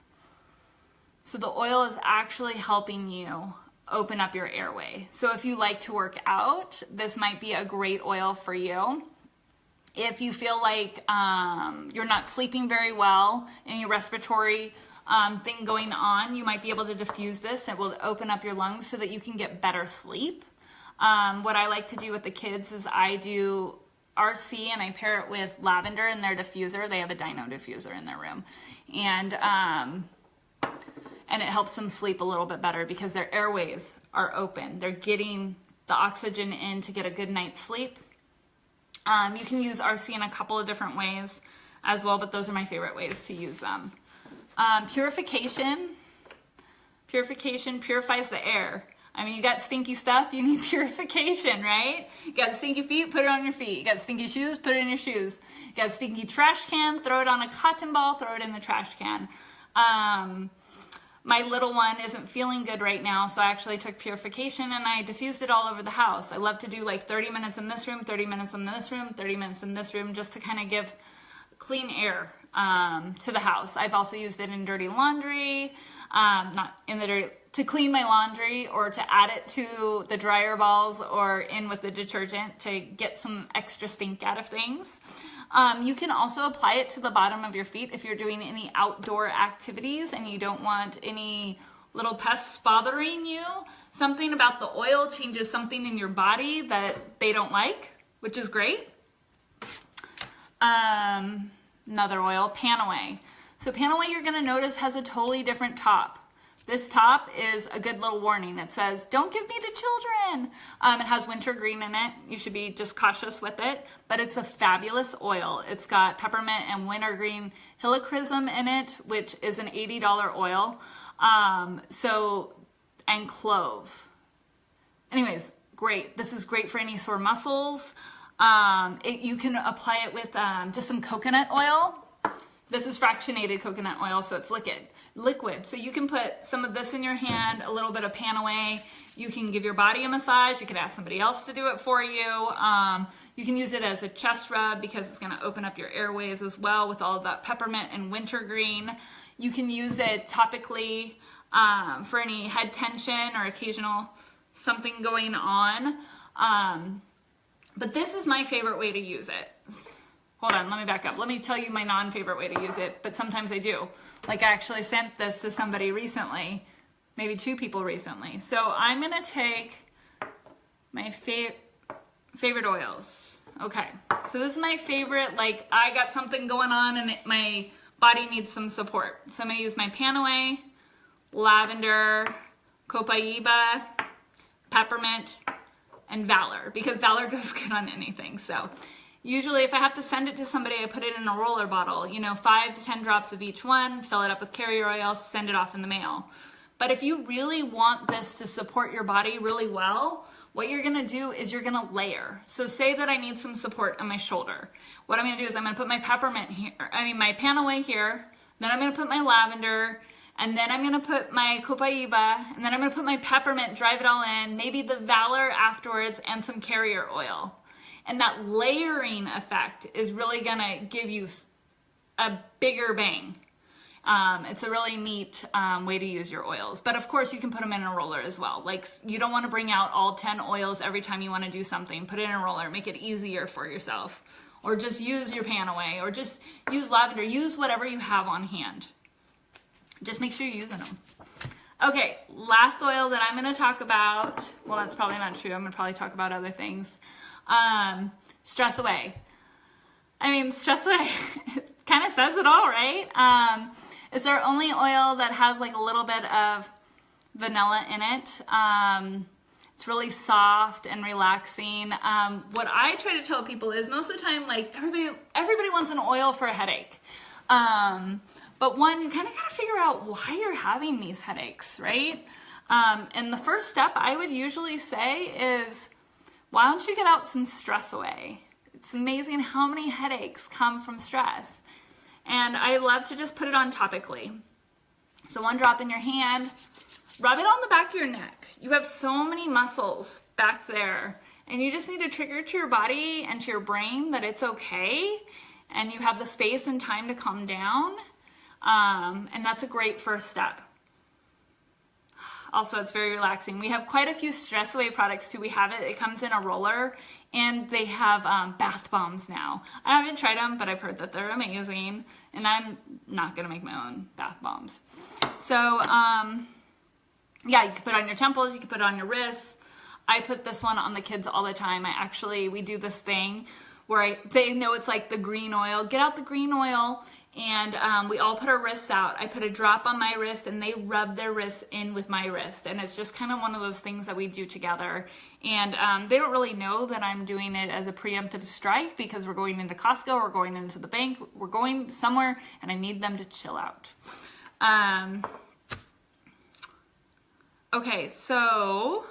So the oil is actually helping you open up your airway. So if you like to work out, this might be a great oil for you. If you feel like you're not sleeping very well, any respiratory thing going on, you might be able to diffuse this. It will open up your lungs so that you can get better sleep. What I like to do with the kids is I do RC and I pair it with lavender in their diffuser. They have a Dino diffuser in their room. And it helps them sleep a little bit better because their airways are open. They're getting the oxygen in to get a good night's sleep. You can use RC in a couple of different ways as well, but those are my favorite ways to use them. Purification purifies the air. I mean, you got stinky stuff, you need purification, right? You got stinky feet, put it on your feet. You got stinky shoes, put it in your shoes. You got a stinky trash can, throw it on a cotton ball, throw it in the trash can. My little one isn't feeling good right now, so I actually took purification and I diffused it all over the house. I love to do like 30 minutes in this room, 30 minutes in this room, 30 minutes in this room, just to kind of give clean air to the house. I've also used it in dirty laundry, not in the dirty, to clean my laundry or to add it to the dryer balls or in with the detergent to get some extra stink out of things. You can also apply it to the bottom of your feet if you're doing any outdoor activities and you don't want any little pests bothering you. Something about the oil changes something in your body that they don't like, which is great. Another oil, Panaway. So Panaway, you're gonna notice, has a totally different top. This top is a good little warning. It says, don't give me to children. It has wintergreen in it. You should be just cautious with it, but it's a fabulous oil. It's got peppermint and wintergreen helichrysum in it, which is an $80 oil. And clove. Anyways, great. This is great for any sore muscles. You can apply it with just some coconut oil. This is fractionated coconut oil, so it's liquid. So you can put some of this in your hand, a little bit of Panaway. You can give your body a massage. You could ask somebody else to do it for you. You can use it as a chest rub because it's going to open up your airways as well with all of that peppermint and wintergreen. You can use it topically for any head tension or occasional something going on. But this is my favorite way to use it. hold on, let me back up. Let me tell you my non-favorite way to use it, but sometimes I do. Like I actually sent this to somebody recently, maybe 2 people recently. So I'm gonna take my favorite oils. Okay, so this is my favorite, like I got something going on and my body needs some support. So I'm gonna use my Panaway, lavender, copaiba, peppermint, and Valor, because Valor goes good on anything. So usually if I have to send it to somebody, I put it in a roller bottle, 5 to 10 drops of each one, fill it up with carrier oil, send it off in the mail. But if you really want this to support your body really well, what you're gonna do is you're gonna layer. So say that I need some support on my shoulder. What I'm gonna do is I'm gonna put my peppermint here, my Panaway here, then I'm gonna put my lavender, and then I'm gonna put my copaiba, and then I'm gonna put my peppermint, drive it all in, maybe the Valor afterwards, and some carrier oil. And that layering effect is really gonna give you a bigger bang. It's a really neat way to use your oils. But of course you can put them in a roller as well. Like you don't want to bring out all 10 oils every time you want to do something. Put it in a roller, make it easier for yourself. Or just use your Panaway, or just use lavender. Use whatever you have on hand. Just make sure you're using them. Okay, last oil that I'm going to talk about. Well, that's probably not true. I'm going to probably talk about other things. Stress Away. Stress Away, it kind of says it all, right? It's our only oil that has like a little bit of vanilla in it. It's really soft and relaxing. What I try to tell people is most of the time, like everybody wants an oil for a headache. But one, you kind of got to figure out why you're having these headaches, right? And the first step I would usually say is, why don't you get out some Stress Away? It's amazing how many headaches come from stress. And I love to just put it on topically. So 1 drop in your hand, rub it on the back of your neck. You have so many muscles back there, and you just need to trigger to your body and to your brain that it's okay, and you have the space and time to calm down. And that's a great first step. Also, it's very relaxing. We have quite a few Stress Away products too. We have it comes in a roller, and they have bath bombs now. I haven't tried them, but I've heard that they're amazing, and I'm not gonna make my own bath bombs. So yeah, you can put it on your temples, you can put it on your wrists. I put this one on the kids all the time. We do this thing where they know it's like the green oil. Get out the green oil, and we all put our wrists out. I put a drop on my wrist, and they rub their wrists in with my wrist. And it's just kind of one of those things that we do together. And they don't really know that I'm doing it as a preemptive strike, because we're going into Costco, we're going into the bank, we're going somewhere, and I need them to chill out. Okay, so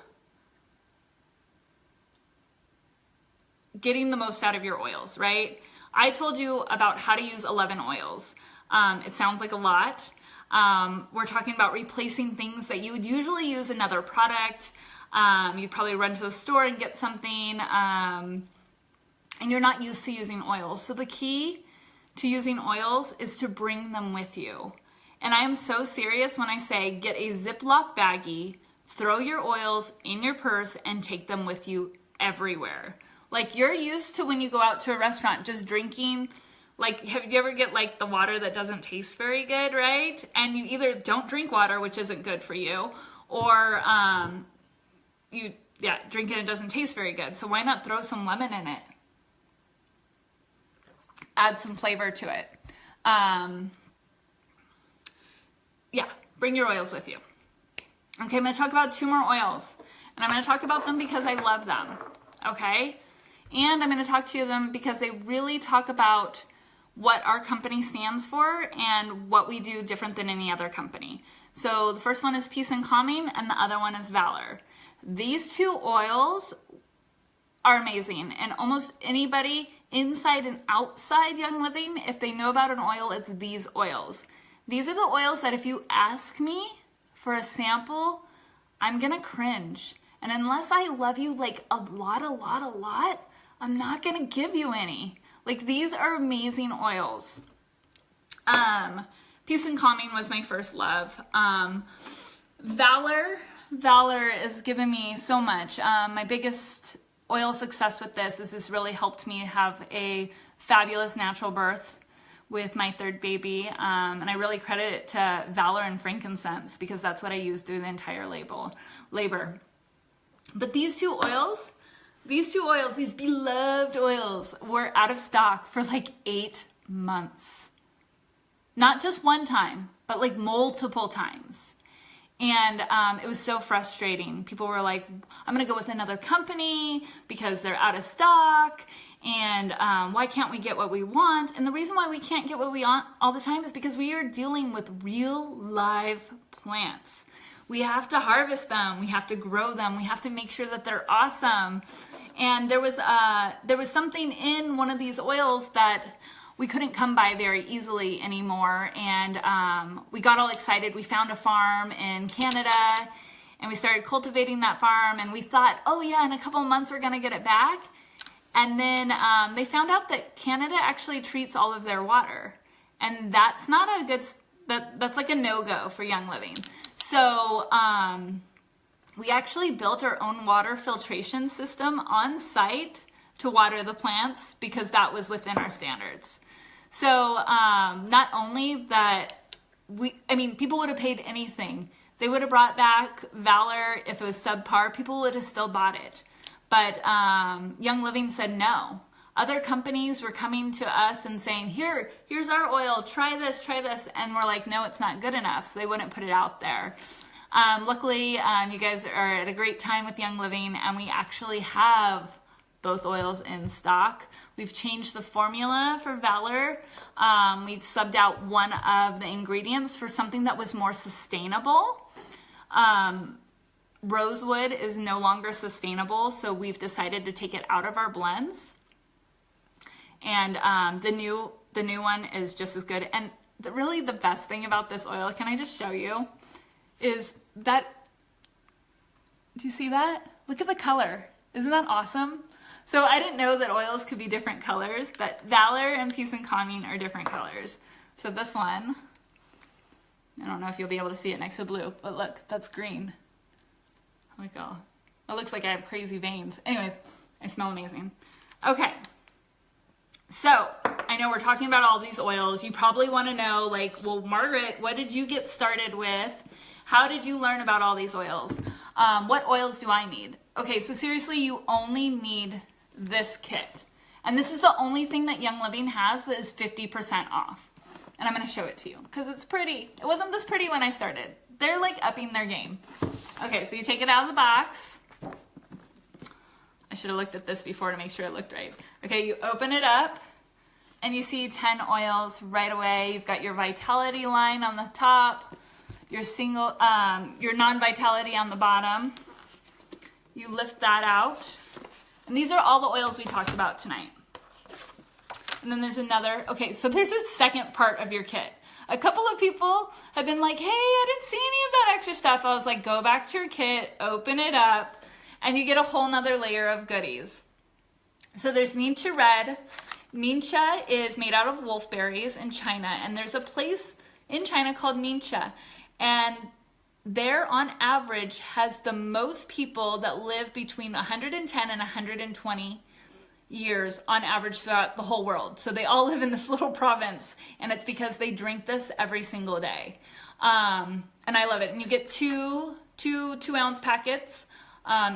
getting the most out of your oils, right? I told you about how to use 11 oils. It sounds like a lot. We're talking about replacing things that you would usually use another product. You'd probably run to the store and get something, and you're not used to using oils. So the key to using oils is to bring them with you. And I am so serious when I say get a Ziploc baggie, throw your oils in your purse, and take them with you everywhere. Like you're used to when you go out to a restaurant just drinking, like have you ever get like the water that doesn't taste very good, right? And you either don't drink water, which isn't good for you, or you drink it and it doesn't taste very good. So why not throw some lemon in it? Add some flavor to it. Yeah, bring your oils with you. Okay, I'm going to talk about 2 more oils. And I'm going to talk about them because I love them. Okay? And I'm going to talk to them because they really talk about what our company stands for and what we do different than any other company. So the first one is Peace and Calming, and the other one is Valor. These 2 oils are amazing, and almost anybody inside and outside Young Living, if they know about an oil, it's these oils. These are the oils that if you ask me for a sample, I'm gonna cringe. And unless I love you like a lot, I'm not gonna give you any. Like these are amazing oils. Peace and Calming was my first love. Valor has given me so much. My biggest oil success with this is this really helped me have a fabulous natural birth with my third baby, and I really credit it to Valor and frankincense because that's what I used through the entire labor. But these oils, these beloved oils, were out of stock for like 8 months. Not just one time, but like multiple times. And it was so frustrating. People were like, I'm gonna go with another company because they're out of stock, and why can't we get what we want? And the reason why we can't get what we want all the time is because we are dealing with real live plants. We have to harvest them, we have to grow them, we have to make sure that they're awesome. And there was something in one of these oils that we couldn't come by very easily anymore, and we got all excited. We found a farm in Canada, and we started cultivating that farm, and we thought, oh yeah, in a couple of months we're gonna get it back. And then they found out that Canada actually treats all of their water, and that's not a good, that's like a no-go for Young Living. So we actually built our own water filtration system on site to water the plants because that was within our standards. So not only that people would have paid anything. They would have brought back Valor if it was subpar. People would have still bought it. But Young Living said no. Other companies were coming to us and saying, here's our oil, try this. And we're like, no, it's not good enough. So they wouldn't put it out there. Luckily, you guys are at a great time with Young Living, and we actually have both oils in stock. We've changed the formula for Valor. We've subbed out one of the ingredients for something that was more sustainable. Rosewood is no longer sustainable, so we've decided to take it out of our blends. And the new one is just as good. And really the best thing about this oil, can I just show you, is that, do you see that? Look at the color. Isn't that awesome? So I didn't know that oils could be different colors, but Valor and Peace and Calming are different colors. So this one, I don't know if you'll be able to see it next to blue, but look, that's green. Oh my God. It looks like I have crazy veins. Anyways, I smell amazing. Okay. So I know we're talking about all these oils. You probably want to know, like, well, Margaret, what did you get started with? How did you learn about all these oils? What oils do I need? Okay, so seriously, you only need this kit. And this is the only thing that Young Living has that is 50% off. And I'm going to show it to you because it's pretty. It wasn't this pretty when I started. They're like upping their game. Okay, so you take it out of the box. I should have looked at this before to make sure it looked right. Okay, you open it up and you see 10 oils right away. You've got your Vitality line on the top, your non-Vitality on the bottom. You lift that out. And these are all the oils we talked about tonight. And then there's another, okay, so there's a second part of your kit. A couple of people have been like, hey, I didn't see any of that extra stuff. I was like, go back to your kit, open it up, and you get a whole nother layer of goodies. So there's Ningxia Red. Ningxia is made out of wolfberries in China, and there's a place in China called Ningxia, and there on average has the most people that live between 110 and 120 years on average throughout the whole world. So they all live in this little province, and it's because they drink this every single day. And I love it. And you get two 2-ounce packets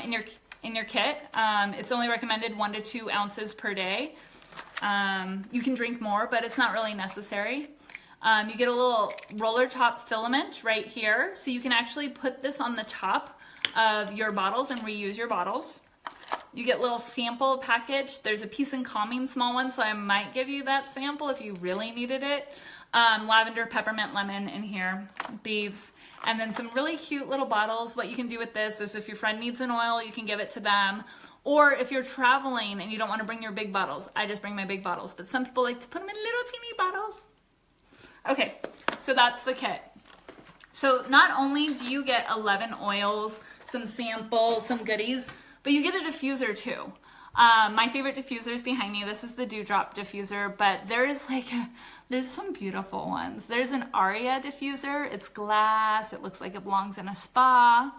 in your kit. It's only recommended 1 to 2 ounces per day. You can drink more, but it's not really necessary. You get a little roller top filament right here, so you can actually put this on the top of your bottles and reuse your bottles. You get a little sample package. There's a Peace and Calming small one, so I might give you that sample if you really needed it. Lavender, peppermint, lemon in here, thieves. And then some really cute little bottles. What you can do with this is if your friend needs an oil, you can give it to them. Or if you're traveling and you don't want to bring your big bottles, I just bring my big bottles, but some people like to put them in little teeny bottles. Okay, so that's the kit. So not only do you get 11 oils, some samples, some goodies, but you get a diffuser too. My favorite diffuser is behind me. This is the Dewdrop diffuser, but there's some beautiful ones. There's an Aria diffuser. It's glass. It looks like it belongs in a spa.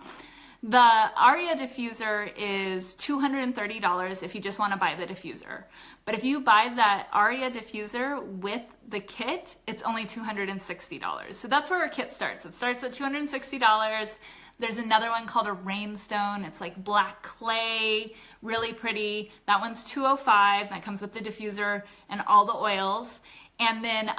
The Aria diffuser is $230 if you just want to buy the diffuser. But if you buy that Aria diffuser with the kit, it's only $260. So that's where our kit starts. It starts at $260. There's another one called a Rainstone. It's like black clay, really pretty. That one's $205. That comes with the diffuser and all the oils. And then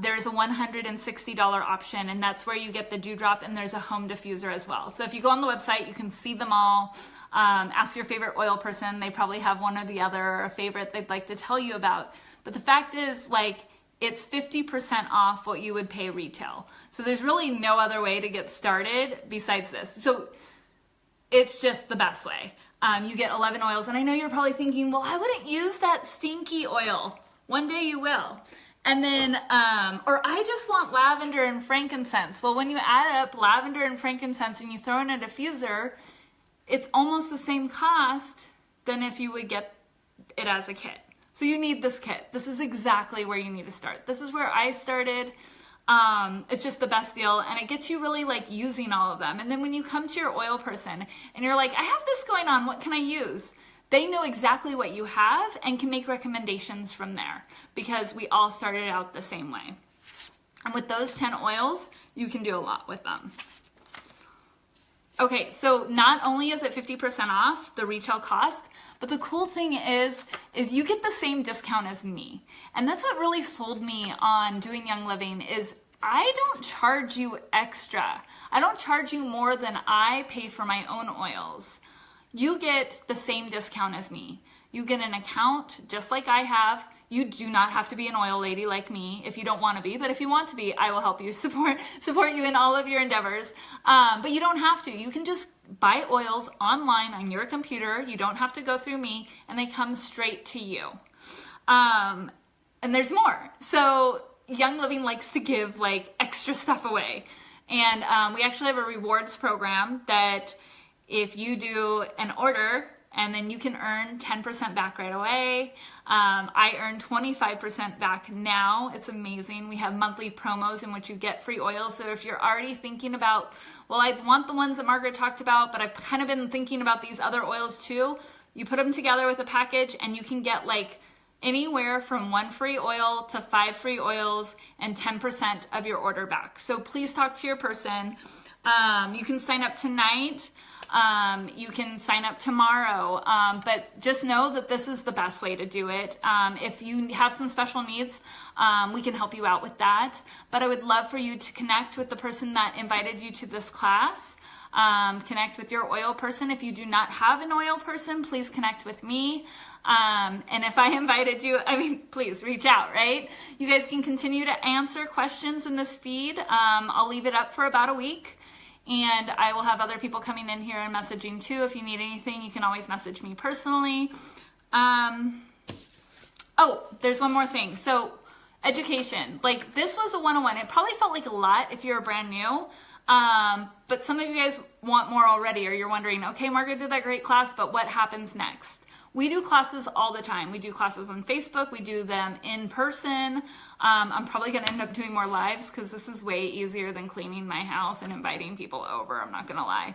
there's a $160 option, and that's where you get the dewdrop, and there's a home diffuser as well. So if you go on the website, you can see them all. Ask your favorite oil person. They probably have one or the other, or a favorite they'd like to tell you about. But the fact is, like, it's 50% off what you would pay retail. So there's really no other way to get started besides this. So it's just the best way. You get 11 oils, and I know you're probably thinking, well, I wouldn't use that stinky oil. One day you will. And then, or I just want lavender and frankincense. Well, when you add up lavender and frankincense and you throw in a diffuser, it's almost the same cost than if you would get it as a kit. So you need this kit. This is exactly where you need to start. This is where I started. It's just the best deal, and it gets you really like using all of them. And then when you come to your oil person and you're like, I have this going on, what can I use? They know exactly what you have and can make recommendations from there, because we all started out the same way. And with those 10 oils, you can do a lot with them. Okay, so not only is it 50% off the retail cost, but the cool thing is you get the same discount as me. And that's what really sold me on doing Young Living is I don't charge you extra. I don't charge you more than I pay for my own oils. You get the same discount as me. You get an account just like I have. You do not have to be an oil lady like me if you don't want to be, but if you want to be, I will help you support you in all of your endeavors. But you don't have to. You can just buy oils online on your computer. You don't have to go through me, and they come straight to you. And there's more. So Young Living likes to give like extra stuff away. And we actually have a rewards program that if you do an order, and then you can earn 10% back right away. I earn 25% back now. It's amazing. We have monthly promos in which you get free oils. So if you're already thinking about, well, I want the ones that Margaret talked about, but I've kind of been thinking about these other oils too, you put them together with a package and you can get like anywhere from 1 free oil to 5 free oils and 10% of your order back. So please talk to your person. You can sign up tonight. You can sign up tomorrow, but just know that this is the best way to do it. If you have some special needs, we can help you out with that. But I would love for you to connect with the person that invited you to this class. Connect with your oil person. If you do not have an oil person, please connect with me. And if I invited you, I mean, please reach out, right? You guys can continue to answer questions in this feed. I'll leave it up for about a week. And I will have other people coming in here and messaging too. If you need anything, you can always message me personally. Oh, there's one more thing. So education, like this was a 101. It probably felt like a lot if you're brand new. But some of you guys want more already, or you're wondering, okay, Margaret did that great class, but what happens next? We do classes all the time. We do classes on Facebook. We do them in person. I'm probably going to end up doing more lives because this is way easier than cleaning my house and inviting people over. I'm not going to lie.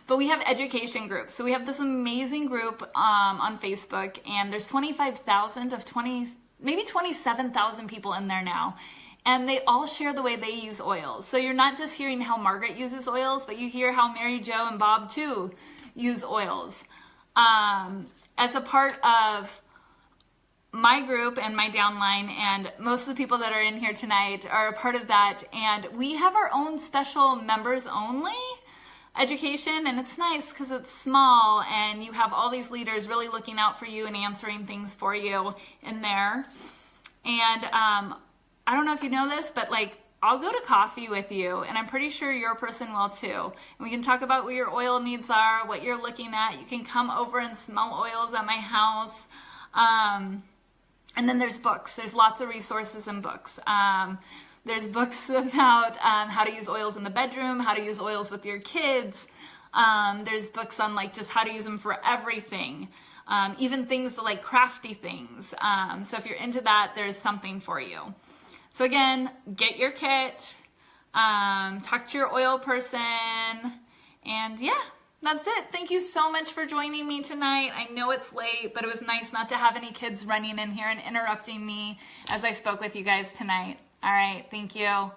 But we have education groups. So we have this amazing group on Facebook, and there's 25,000 of maybe 27,000 people in there now. And they all share the way they use oils. So you're not just hearing how Margaret uses oils, but you hear how Mary Jo and Bob too use oils. As a part of my group and my downline, and most of the people that are in here tonight are a part of that, and we have our own special members only education, and it's nice because it's small and you have all these leaders really looking out for you and answering things for you in there. And I don't know if you know this, but like I'll go to coffee with you, and I'm pretty sure your person will too. And we can talk about what your oil needs are, what you're looking at. You can come over and smell oils at my house. And then there's books. There's lots of resources and books. There's books about how to use oils in the bedroom, how to use oils with your kids. There's books on like just how to use them for everything. Even things like crafty things. So if you're into that, there's something for you. So again, get your kit, talk to your oil person, And yeah, that's it. Thank you so much for joining me tonight. I know it's late, but it was nice not to have any kids running in here and interrupting me as I spoke with you guys tonight. All right, thank you.